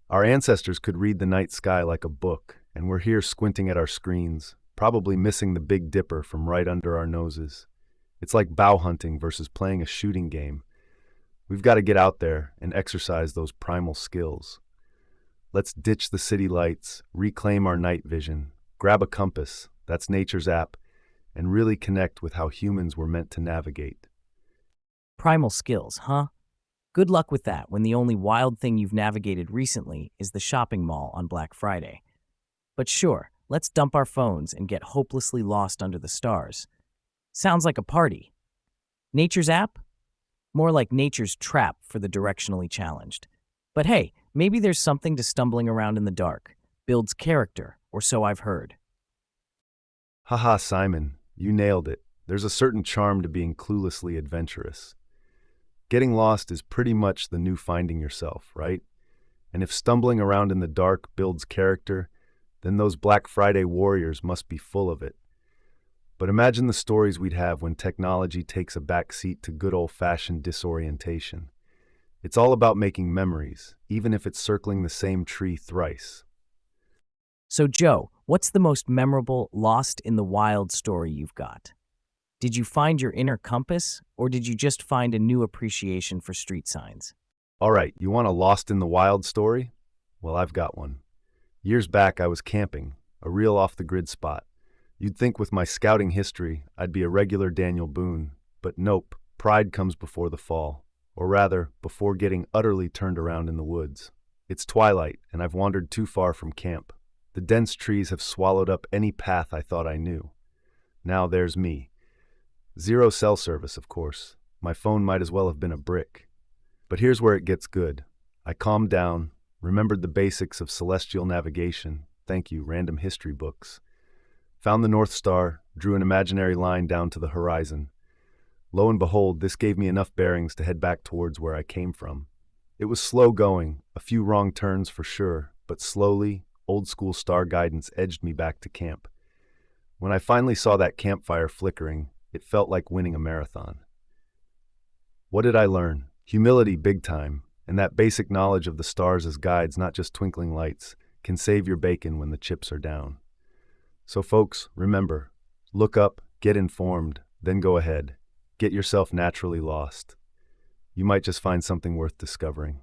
Our ancestors could read the night sky like a book, and we're here squinting at our screens, probably missing the Big Dipper from right under our noses. It's like bow hunting versus playing a shooting game. We've got to get out there and exercise those primal skills. Let's ditch the city lights, reclaim our night vision, grab a compass, that's nature's app, and really connect with how humans were meant to navigate. Primal skills, huh? Good luck with that when the only wild thing you've navigated recently is the shopping mall on Black Friday. But sure, let's dump our phones and get hopelessly lost under the stars. Sounds like a party. Nature's app? More like nature's trap for the directionally challenged. But hey, maybe there's something to stumbling around in the dark. Builds character, or so I've heard. Haha, Simon, you nailed it. There's a certain charm to being cluelessly adventurous. Getting lost is pretty much the new finding yourself, right? And if stumbling around in the dark builds character, then those Black Friday warriors must be full of it. But imagine the stories we'd have when technology takes a back seat to good old-fashioned disorientation. It's all about making memories, even if it's circling the same tree thrice. So Joe, what's the most memorable lost in the wild story you've got? Did you find your inner compass, or did you just find a new appreciation for street signs? All right, you want a lost in the wild story? Well, I've got one. Years back, I was camping, a real off-the-grid spot. You'd think with my scouting history, I'd be a regular Daniel Boone, but nope, pride comes before the fall, or rather, before getting utterly turned around in the woods. It's twilight, and I've wandered too far from camp. The dense trees have swallowed up any path I thought I knew. Now there's me. Zero cell service, of course. My phone might as well have been a brick. But here's where it gets good. I calmed down, remembered the basics of celestial navigation. Thank you, random history books. Found the North Star, drew an imaginary line down to the horizon. Lo and behold, this gave me enough bearings to head back towards where I came from. It was slow going, a few wrong turns for sure, but slowly, old-school star guidance edged me back to camp. When I finally saw that campfire flickering, it felt like winning a marathon. What did I learn? Humility big time, and that basic knowledge of the stars as guides, not just twinkling lights, can save your bacon when the chips are down. So folks, remember, look up, get informed, then go ahead. Get yourself naturally lost. You might just find something worth discovering.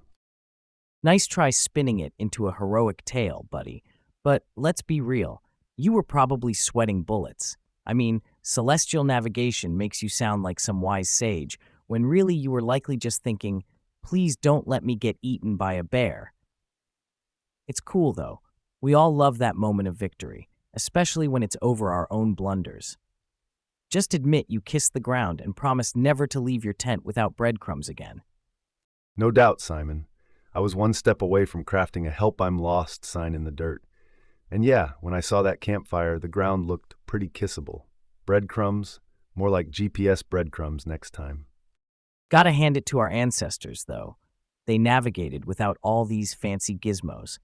Nice try spinning it into a heroic tale, buddy. But let's be real. You were probably sweating bullets. I mean, celestial navigation makes you sound like some wise sage, when really you were likely just thinking, please don't let me get eaten by a bear. It's cool, though. We all love that moment of victory, especially when it's over our own blunders. Just admit you kissed the ground and promise never to leave your tent without breadcrumbs again. No doubt, Simon. I was one step away from crafting a "Help I'm Lost" sign in the dirt. And yeah, when I saw that campfire, the ground looked pretty kissable. Breadcrumbs, more like GPS breadcrumbs next time. Gotta hand it to our ancestors, though. They navigated without all these fancy gizmos.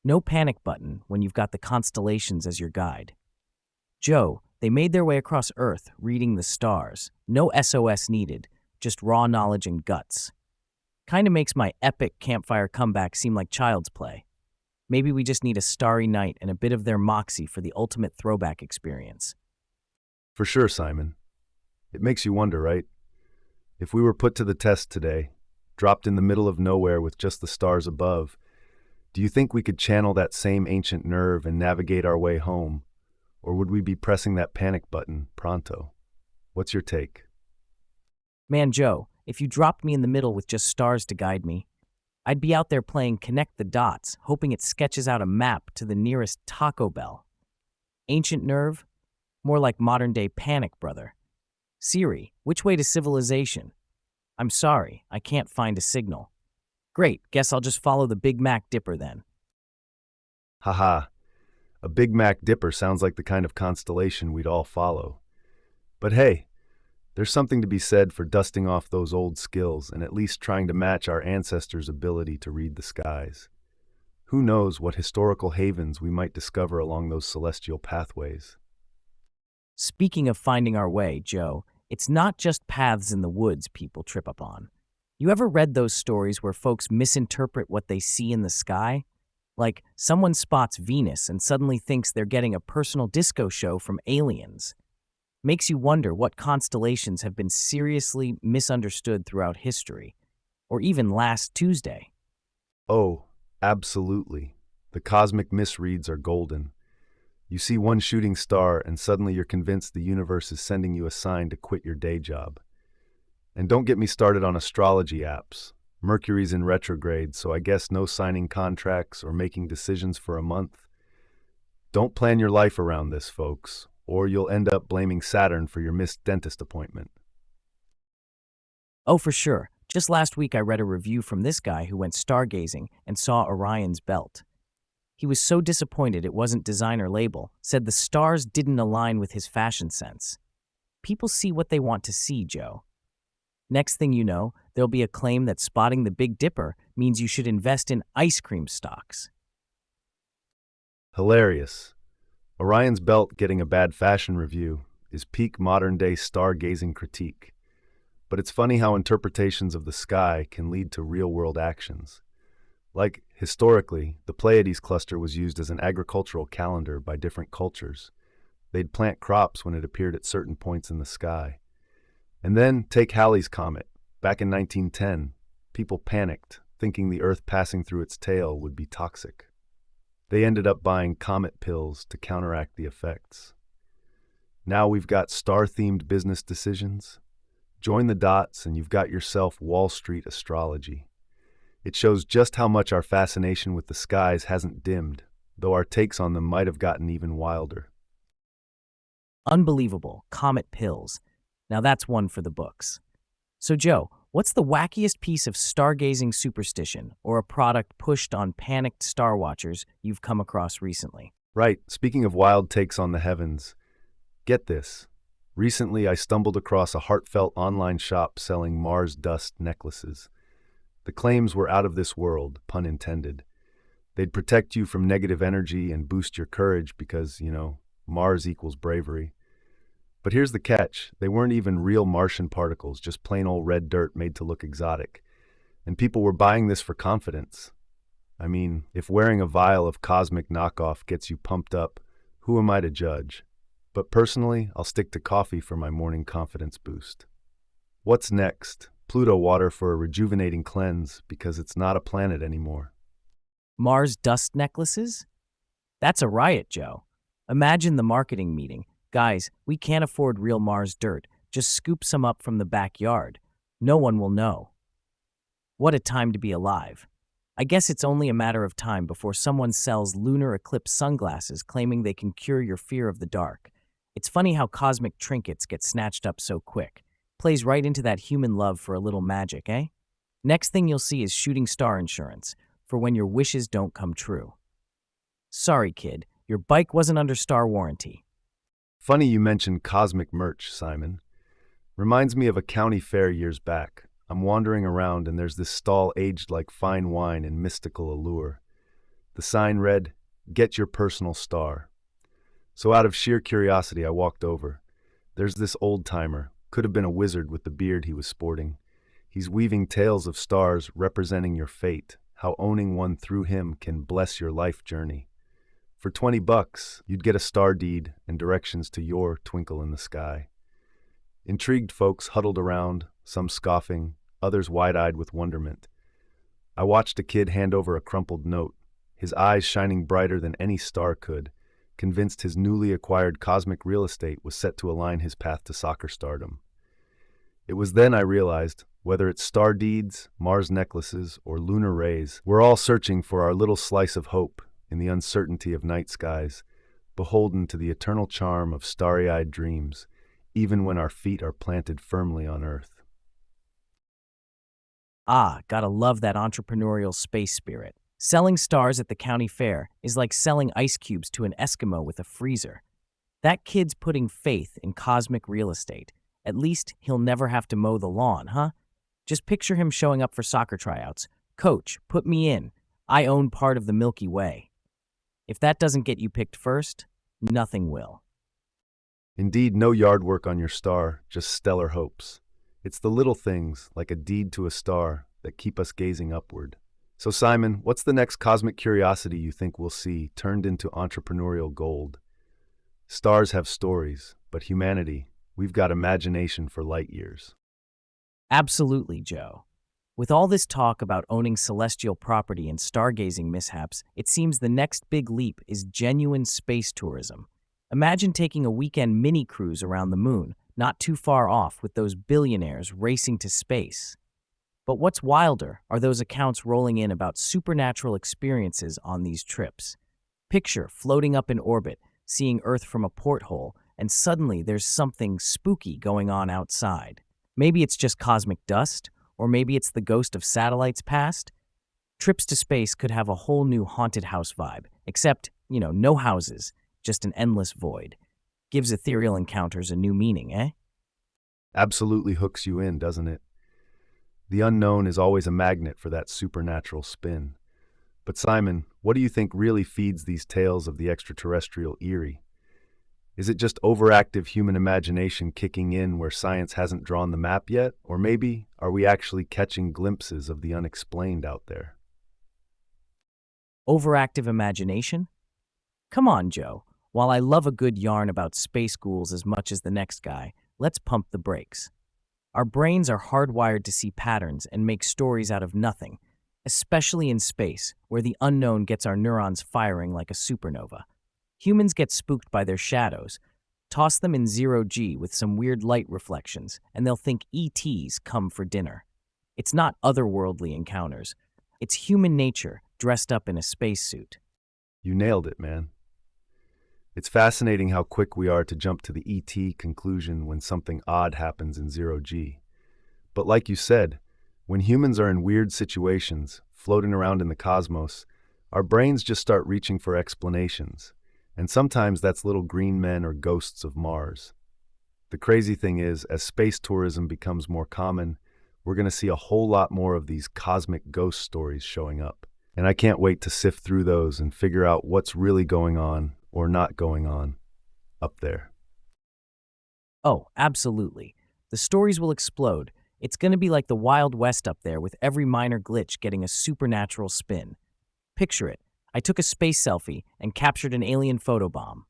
No panic button when you've got the constellations as your guide. Joe, they made their way across Earth, reading the stars. No SOS needed, just raw knowledge and guts. Kinda makes my epic campfire comeback seem like child's play. Maybe we just need a starry night and a bit of their moxie for the ultimate throwback experience. For sure, Simon. It makes you wonder, right? If we were put to the test today, dropped in the middle of nowhere with just the stars above, do you think we could channel that same ancient nerve and navigate our way home? Or would we be pressing that panic button pronto? What's your take? Man, Joe, if you dropped me in the middle with just stars to guide me, I'd be out there playing Connect the Dots, hoping it sketches out a map to the nearest Taco Bell. Ancient nerve? More like modern-day panic, brother. Siri, which way to civilization? I'm sorry, I can't find a signal. Great, guess I'll just follow the Big Mac Dipper then. Haha, a Big Mac Dipper sounds like the kind of constellation we'd all follow. But hey, there's something to be said for dusting off those old skills and at least trying to match our ancestors' ability to read the skies. Who knows what historical havens we might discover along those celestial pathways. Speaking of finding our way, Joe, it's not just paths in the woods people trip up on. You ever read those stories where folks misinterpret what they see in the sky? Like, someone spots Venus and suddenly thinks they're getting a personal disco show from aliens. Makes you wonder what constellations have been seriously misunderstood throughout history, or even last Tuesday. Oh, absolutely. The cosmic misreads are golden. You see one shooting star and suddenly you're convinced the universe is sending you a sign to quit your day job. And don't get me started on astrology apps. Mercury's in retrograde, so I guess no signing contracts or making decisions for a month. Don't plan your life around this, folks, or you'll end up blaming Saturn for your missed dentist appointment. Oh, for sure. Just last week I read a review from this guy who went stargazing and saw Orion's belt. He was so disappointed it wasn't designer label, said the stars didn't align with his fashion sense. People see what they want to see, Joe. Next thing you know, there'll be a claim that spotting the Big Dipper means you should invest in ice cream stocks. Hilarious. Orion's belt getting a bad fashion review is peak modern-day stargazing critique. But it's funny how interpretations of the sky can lead to real-world actions. Like, historically, the Pleiades cluster was used as an agricultural calendar by different cultures. They'd plant crops when it appeared at certain points in the sky. And then take Halley's Comet. Back in 1910, people panicked, thinking the Earth passing through its tail would be toxic. They ended up buying comet pills to counteract the effects. Now we've got star-themed business decisions. Join the dots and you've got yourself Wall Street astrology. It shows just how much our fascination with the skies hasn't dimmed, though our takes on them might have gotten even wilder. Unbelievable. Comet pills. Now that's one for the books. So, Joe, what's the wackiest piece of stargazing superstition or a product pushed on panicked star watchers you've come across recently? Right, speaking of wild takes on the heavens, get this. Recently, I stumbled across a heartfelt online shop selling Mars dust necklaces. The claims were out of this world, pun intended. They'd protect you from negative energy and boost your courage because, Mars equals bravery. But here's the catch. They weren't even real Martian particles, just plain old red dirt made to look exotic. And people were buying this for confidence. I mean, if wearing a vial of cosmic knockoff gets you pumped up, who am I to judge? But personally, I'll stick to coffee for my morning confidence boost. What's next? Pluto water for a rejuvenating cleanse because it's not a planet anymore. Mars dust necklaces? That's a riot, Joe. Imagine the marketing meeting. Guys, we can't afford real Mars dirt. Just scoop some up from the backyard. No one will know. What a time to be alive. I guess it's only a matter of time before someone sells lunar eclipse sunglasses claiming they can cure your fear of the dark. It's funny how cosmic trinkets get snatched up so quick. Plays right into that human love for a little magic, eh? Next thing you'll see is shooting star insurance for when your wishes don't come true. Sorry, kid, your bike wasn't under star warranty. Funny you mentioned cosmic merch, Simon. Reminds me of a county fair years back. I'm wandering around and there's this stall aged like fine wine in mystical allure. The sign read, "Get your personal star." So out of sheer curiosity, I walked over. There's this old-timer, could have been a wizard with the beard he was sporting. He's weaving tales of stars representing your fate, how owning one through him can bless your life journey. For $20, you'd get a star deed and directions to your twinkle in the sky. Intrigued folks huddled around, some scoffing, others wide-eyed with wonderment. I watched a kid hand over a crumpled note, his eyes shining brighter than any star could, convinced his newly acquired cosmic real estate was set to align his path to soccer stardom. It was then I realized, whether it's star deeds, Mars necklaces, or lunar rays, we're all searching for our little slice of hope in the uncertainty of night skies, beholden to the eternal charm of starry-eyed dreams, even when our feet are planted firmly on Earth. Ah, gotta love that entrepreneurial space spirit. Selling stars at the county fair is like selling ice cubes to an Eskimo with a freezer. That kid's putting faith in cosmic real estate. At least he'll never have to mow the lawn, huh? Just picture him showing up for soccer tryouts. Coach, put me in. I own part of the Milky Way. If that doesn't get you picked first, nothing will. Indeed, no yard work on your star, just stellar hopes. It's the little things, like a deed to a star, that keep us gazing upward. So Simon, what's the next cosmic curiosity you think we'll see turned into entrepreneurial gold? Stars have stories, but humanity, we've got imagination for light years. Absolutely, Joe. With all this talk about owning celestial property and stargazing mishaps, it seems the next big leap is genuine space tourism. Imagine taking a weekend mini cruise around the moon, not too far off with those billionaires racing to space. But what's wilder are those accounts rolling in about supernatural experiences on these trips. Picture floating up in orbit, seeing Earth from a porthole, and suddenly there's something spooky going on outside. Maybe it's just cosmic dust, or maybe it's the ghost of satellites past. Trips to space could have a whole new haunted house vibe, except, no houses, just an endless void. Gives ethereal encounters a new meaning, eh? Absolutely hooks you in, doesn't it? The unknown is always a magnet for that supernatural spin. But Simon, what do you think really feeds these tales of the extraterrestrial eerie? Is it just overactive human imagination kicking in where science hasn't drawn the map yet? Or maybe, are we actually catching glimpses of the unexplained out there? Overactive imagination? Come on, Joe. While I love a good yarn about space ghouls as much as the next guy, let's pump the brakes. Our brains are hardwired to see patterns and make stories out of nothing, especially in space, where the unknown gets our neurons firing like a supernova. Humans get spooked by their shadows. Toss them in zero-G with some weird light reflections, and they'll think ETs come for dinner. It's not otherworldly encounters. It's human nature dressed up in a spacesuit. You nailed it, man. It's fascinating how quick we are to jump to the ET conclusion when something odd happens in zero G. But like you said, when humans are in weird situations, floating around in the cosmos, our brains just start reaching for explanations. And sometimes that's little green men or ghosts of Mars. The crazy thing is, as space tourism becomes more common, we're going to see a whole lot more of these cosmic ghost stories showing up. And I can't wait to sift through those and figure out what's really going on or not going on up there. Oh, absolutely. The stories will explode. It's going to be like the Wild West up there with every minor glitch getting a supernatural spin. Picture it. I took a space selfie and captured an alien photobomb.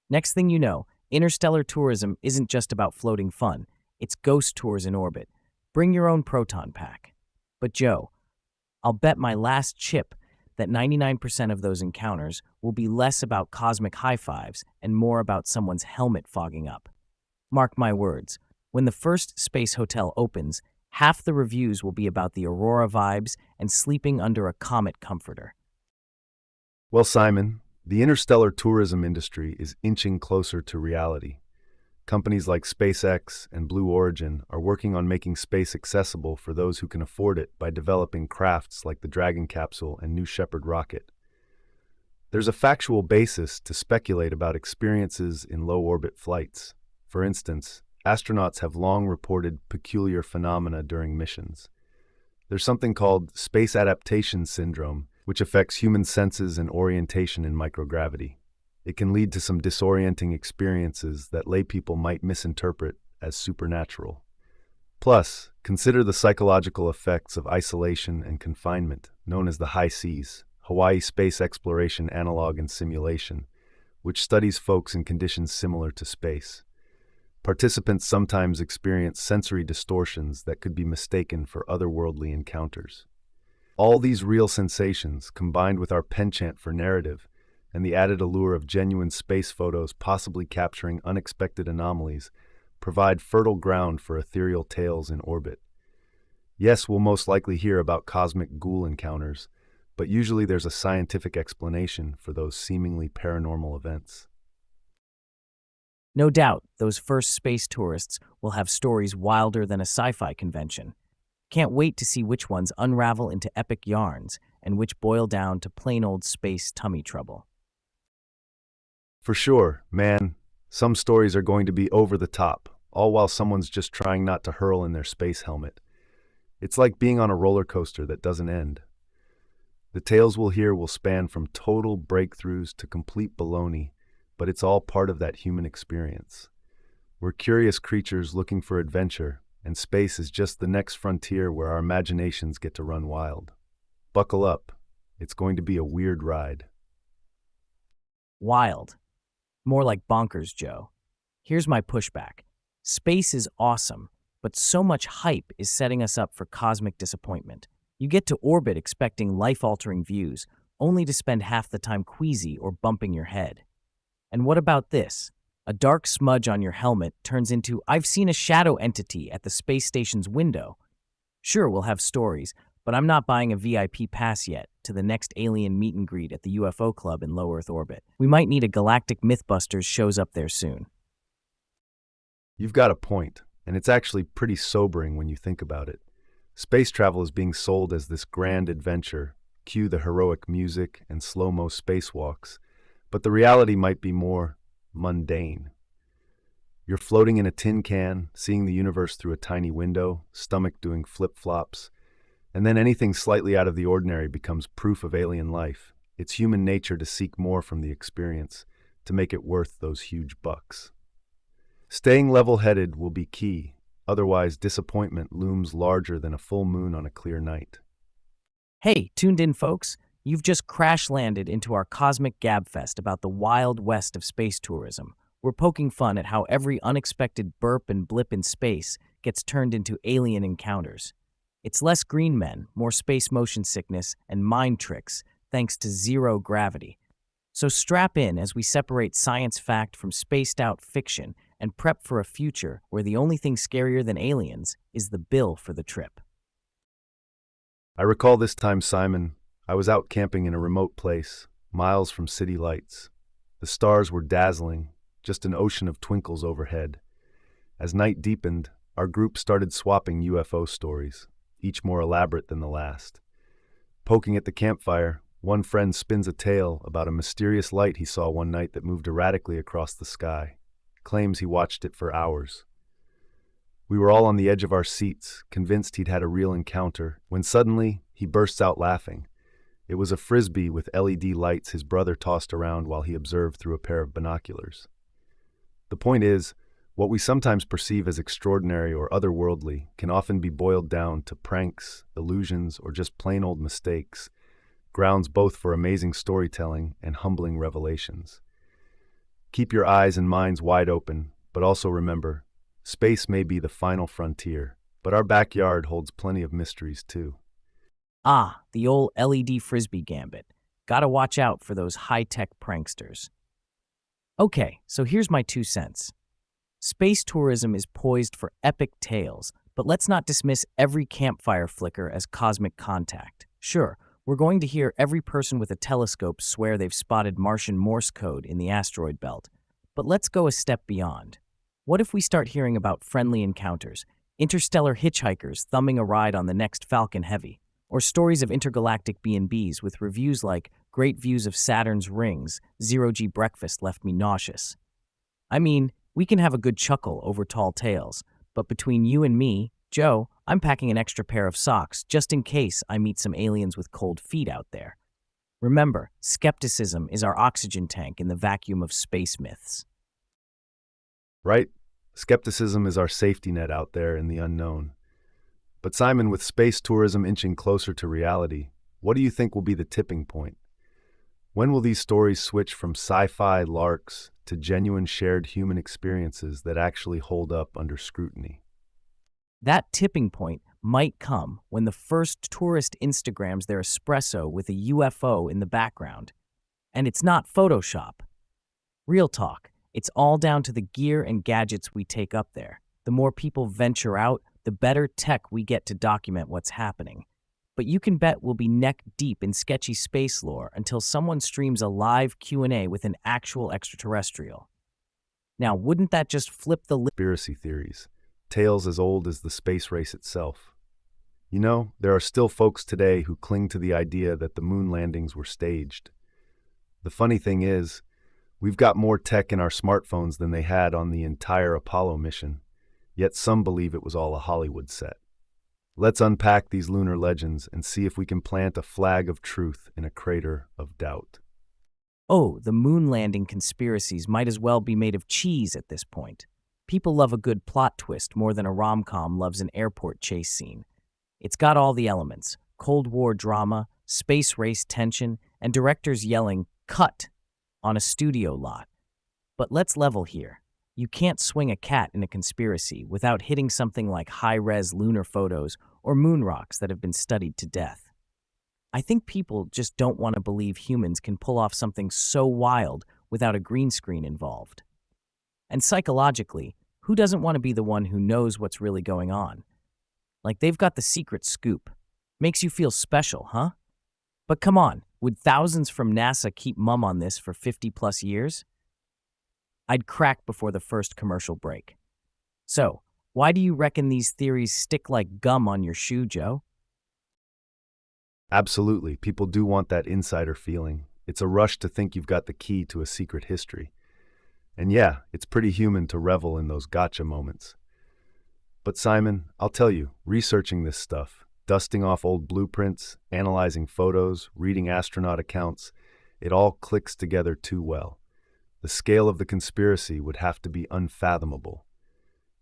Next thing you know, interstellar tourism isn't just about floating fun. It's ghost tours in orbit. Bring your own proton pack. But Joe, I'll bet my last chip that 99% of those encounters will be less about cosmic high fives and more about someone's helmet fogging up. Mark my words, when the first space hotel opens, half the reviews will be about the Aurora vibes and sleeping under a comet comforter. Well, Simon, the interstellar tourism industry is inching closer to reality. Companies like SpaceX and Blue Origin are working on making space accessible for those who can afford it by developing crafts like the Dragon capsule and New Shepard rocket. There's a factual basis to speculate about experiences in low-orbit flights. For instance, astronauts have long reported peculiar phenomena during missions. There's something called space adaptation syndrome, which affects human senses and orientation in microgravity. It can lead to some disorienting experiences that laypeople might misinterpret as supernatural. Plus, consider the psychological effects of isolation and confinement, known as the high seas, Hawaii Space Exploration Analog and Simulation, which studies folks in conditions similar to space. Participants sometimes experience sensory distortions that could be mistaken for otherworldly encounters. All these real sensations, combined with our penchant for narrative, and the added allure of genuine space photos possibly capturing unexpected anomalies, provide fertile ground for ethereal tales in orbit. Yes, we'll most likely hear about cosmic ghoul encounters, but usually there's a scientific explanation for those seemingly paranormal events. No doubt, those first space tourists will have stories wilder than a sci-fi convention. Can't wait to see which ones unravel into epic yarns and which boil down to plain old space tummy trouble. For sure, man, some stories are going to be over the top, all while someone's just trying not to hurl in their space helmet. It's like being on a roller coaster that doesn't end. The tales we'll hear will span from total breakthroughs to complete baloney, but it's all part of that human experience. We're curious creatures looking for adventure, and space is just the next frontier where our imaginations get to run wild. Buckle up. It's going to be a weird ride. Wild. More like bonkers, Joe. Here's my pushback. Space is awesome, but so much hype is setting us up for cosmic disappointment. You get to orbit expecting life-altering views, only to spend half the time queasy or bumping your head. And what about this? A dark smudge on your helmet turns into, "I've seen a shadow entity at the space station's window." Sure, we'll have stories, but I'm not buying a VIP pass yet to the next alien meet and greet at the UFO Club in low Earth orbit. We might need a Galactic Mythbusters shows up there soon. You've got a point, and it's actually pretty sobering when you think about it. Space travel is being sold as this grand adventure, cue the heroic music and slow-mo spacewalks, but the reality might be more mundane. You're floating in a tin can, seeing the universe through a tiny window, stomach doing flip-flops, and then anything slightly out of the ordinary becomes proof of alien life. It's human nature to seek more from the experience, to make it worth those huge bucks. Staying level-headed will be key, otherwise disappointment looms larger than a full moon on a clear night. Hey, tuned in folks? You've just crash-landed into our cosmic gabfest about the wild west of space tourism. We're poking fun at how every unexpected burp and blip in space gets turned into alien encounters. It's less green men, more space motion sickness, and mind tricks, thanks to zero gravity. So strap in as we separate science fact from spaced-out fiction and prep for a future where the only thing scarier than aliens is the bill for the trip. I recall this time, Simon, I was out camping in a remote place, miles from city lights. The stars were dazzling, just an ocean of twinkles overhead. As night deepened, our group started swapping UFO stories, each more elaborate than the last. Poking at the campfire, one friend spins a tale about a mysterious light he saw one night that moved erratically across the sky. Claims he watched it for hours. We were all on the edge of our seats, convinced he'd had a real encounter, when suddenly he bursts out laughing. It was a frisbee with LED lights his brother tossed around while he observed through a pair of binoculars. The point is, what we sometimes perceive as extraordinary or otherworldly can often be boiled down to pranks, illusions, or just plain old mistakes, grounds both for amazing storytelling and humbling revelations. Keep your eyes and minds wide open, but also remember, space may be the final frontier, but our backyard holds plenty of mysteries too. Ah, the old LED frisbee gambit. Gotta watch out for those high-tech pranksters. Okay, so here's my 2 cents. Space tourism is poised for epic tales, but let's not dismiss every campfire flicker as cosmic contact. Sure, we're going to hear every person with a telescope swear they've spotted Martian Morse code in the asteroid belt. But let's go a step beyond. What if we start hearing about friendly encounters, interstellar hitchhikers thumbing a ride on the next Falcon Heavy, or stories of intergalactic B&Bs with reviews like "Great views of Saturn's rings, zero-G breakfast left me nauseous"? I mean, we can have a good chuckle over tall tales, but between you and me, Joe, I'm packing an extra pair of socks just in case I meet some aliens with cold feet out there. Remember, skepticism is our oxygen tank in the vacuum of space myths. Right? Skepticism is our safety net out there in the unknown. But Simon, with space tourism inching closer to reality, what do you think will be the tipping point? When will these stories switch from sci-fi larks to genuine shared human experiences that actually hold up under scrutiny? That tipping point might come when the first tourist Instagrams their espresso with a UFO in the background. And it's not Photoshop. Real talk, it's all down to the gear and gadgets we take up there. The more people venture out, the better tech we get to document what's happening. But you can bet we'll be neck deep in sketchy space lore until someone streams a live Q&A with an actual extraterrestrial. Now, wouldn't that just flip the Conspiracy theories, tales as old as the space race itself. You know, there are still folks today who cling to the idea that the moon landings were staged. The funny thing is, we've got more tech in our smartphones than they had on the entire Apollo mission, yet some believe it was all a Hollywood set. Let's unpack these lunar legends and see if we can plant a flag of truth in a crater of doubt. Oh, the moon landing conspiracies might as well be made of cheese at this point. People love a good plot twist more than a rom-com loves an airport chase scene. It's got all the elements: Cold War drama, space race tension, and directors yelling, "Cut!" on a studio lot. But let's level here. You can't swing a cat in a conspiracy without hitting something like high-res lunar photos or moon rocks that have been studied to death. I think people just don't want to believe humans can pull off something so wild without a green screen involved. And psychologically, who doesn't want to be the one who knows what's really going on? Like they've got the secret scoop. Makes you feel special, huh? But come on, would thousands from NASA keep mum on this for 50 plus years? I'd crack before the first commercial break. So, why do you reckon these theories stick like gum on your shoe, Joe? Absolutely, people do want that insider feeling. It's a rush to think you've got the key to a secret history. And yeah, it's pretty human to revel in those gotcha moments. But Simon, I'll tell you, researching this stuff, dusting off old blueprints, analyzing photos, reading astronaut accounts, it all clicks together too well. The scale of the conspiracy would have to be unfathomable.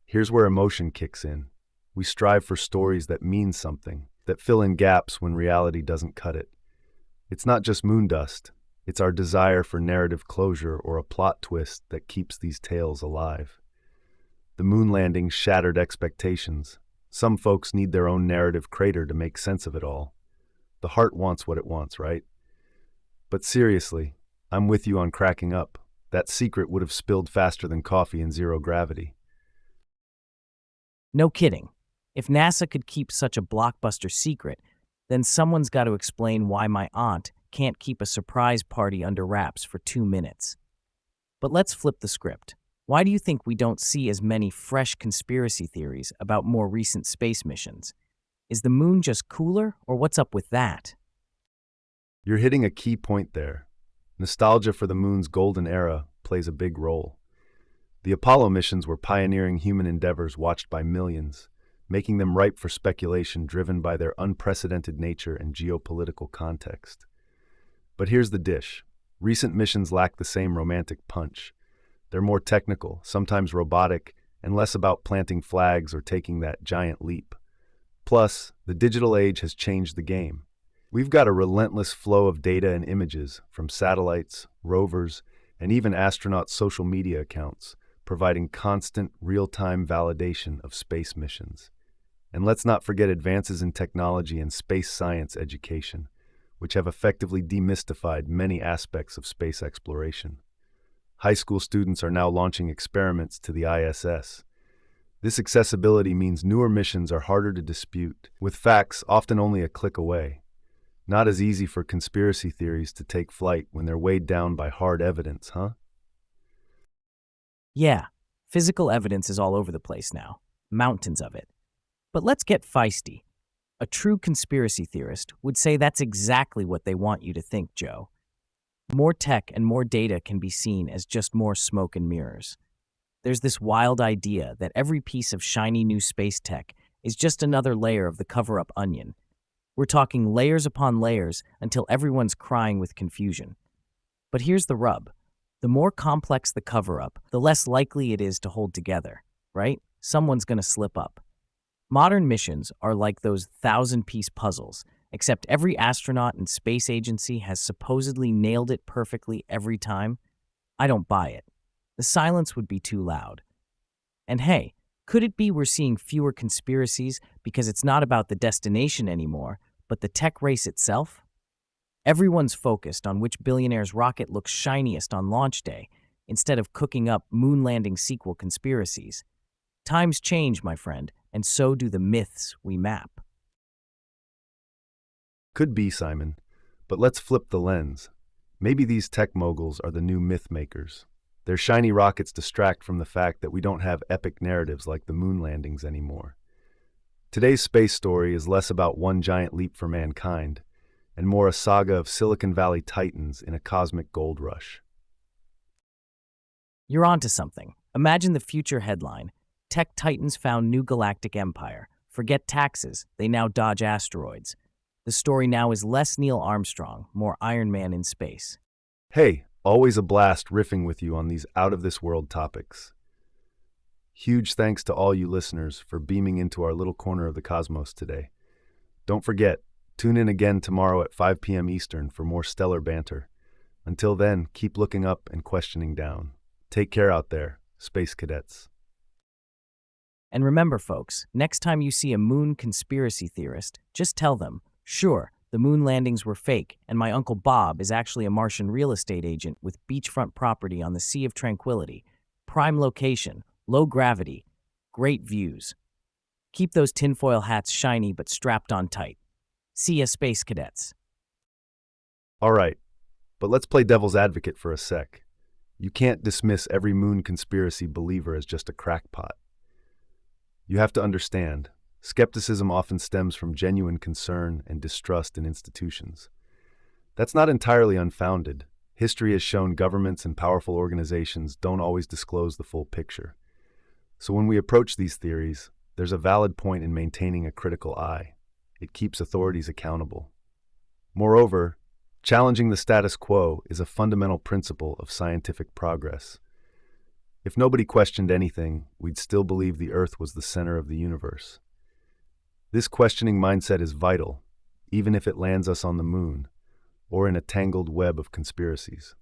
Here's where emotion kicks in. We strive for stories that mean something, that fill in gaps when reality doesn't cut it. It's not just moon dust. It's our desire for narrative closure or a plot twist that keeps these tales alive. The moon landing shattered expectations. Some folks need their own narrative crater to make sense of it all. The heart wants what it wants, right? But seriously, I'm with you on cracking up. That secret would have spilled faster than coffee in zero gravity. No kidding. If NASA could keep such a blockbuster secret, then someone's got to explain why my aunt can't keep a surprise party under wraps for 2 minutes. But let's flip the script. Why do you think we don't see as many fresh conspiracy theories about more recent space missions? Is the moon just cooler, or what's up with that? You're hitting a key point there. Nostalgia for the moon's golden era plays a big role. The Apollo missions were pioneering human endeavors watched by millions, making them ripe for speculation driven by their unprecedented nature and geopolitical context. But here's the dish. Recent missions lack the same romantic punch. They're more technical, sometimes robotic, and less about planting flags or taking that giant leap. Plus, the digital age has changed the game. We've got a relentless flow of data and images from satellites, rovers, and even astronauts' social media accounts, providing constant, real-time validation of space missions. And let's not forget advances in technology and space science education, which have effectively demystified many aspects of space exploration. High school students are now launching experiments to the ISS. This accessibility means newer missions are harder to dispute, with facts often only a click away. Not as easy for conspiracy theories to take flight when they're weighed down by hard evidence, huh? Yeah, physical evidence is all over the place now. Mountains of it. But let's get feisty. A true conspiracy theorist would say that's exactly what they want you to think, Joe. More tech and more data can be seen as just more smoke and mirrors. There's this wild idea that every piece of shiny new space tech is just another layer of the cover-up onion. We're talking layers upon layers until everyone's crying with confusion. But here's the rub. The more complex the cover-up, the less likely it is to hold together, right? Someone's going to slip up. Modern missions are like those 1,000-piece puzzles, except every astronaut and space agency has supposedly nailed it perfectly every time. I don't buy it. The silence would be too loud. And hey, could it be we're seeing fewer conspiracies because it's not about the destination anymore, but the tech race itself? Everyone's focused on which billionaire's rocket looks shiniest on launch day, instead of cooking up moon landing sequel conspiracies. Times change, my friend, and so do the myths we map. Could be, Simon. But let's flip the lens. Maybe these tech moguls are the new myth makers. Their shiny rockets distract from the fact that we don't have epic narratives like the moon landings anymore. Today's space story is less about one giant leap for mankind, and more a saga of Silicon Valley titans in a cosmic gold rush. You're onto something. Imagine the future headline. Tech titans found new galactic empire. Forget taxes, they now dodge asteroids. The story now is less Neil Armstrong, more Iron Man in space. Hey, always a blast riffing with you on these out-of-this-world topics. Huge thanks to all you listeners for beaming into our little corner of the cosmos today. Don't forget, tune in again tomorrow at 5 p.m. Eastern for more stellar banter. Until then, keep looking up and questioning down. Take care out there, space cadets. And remember, folks, next time you see a moon conspiracy theorist, just tell them, sure, the moon landings were fake, and my Uncle Bob is actually a Martian real estate agent with beachfront property on the Sea of Tranquility. Prime location, low gravity, great views. Keep those tinfoil hats shiny but strapped on tight. See ya, space cadets. All right, but let's play devil's advocate for a sec. You can't dismiss every moon conspiracy believer as just a crackpot. You have to understand, skepticism often stems from genuine concern and distrust in institutions. That's not entirely unfounded. History has shown governments and powerful organizations don't always disclose the full picture. So when we approach these theories, there's a valid point in maintaining a critical eye. It keeps authorities accountable. Moreover, challenging the status quo is a fundamental principle of scientific progress. If nobody questioned anything, we'd still believe the Earth was the center of the universe. This questioning mindset is vital, even if it lands us on the moon or in a tangled web of conspiracies.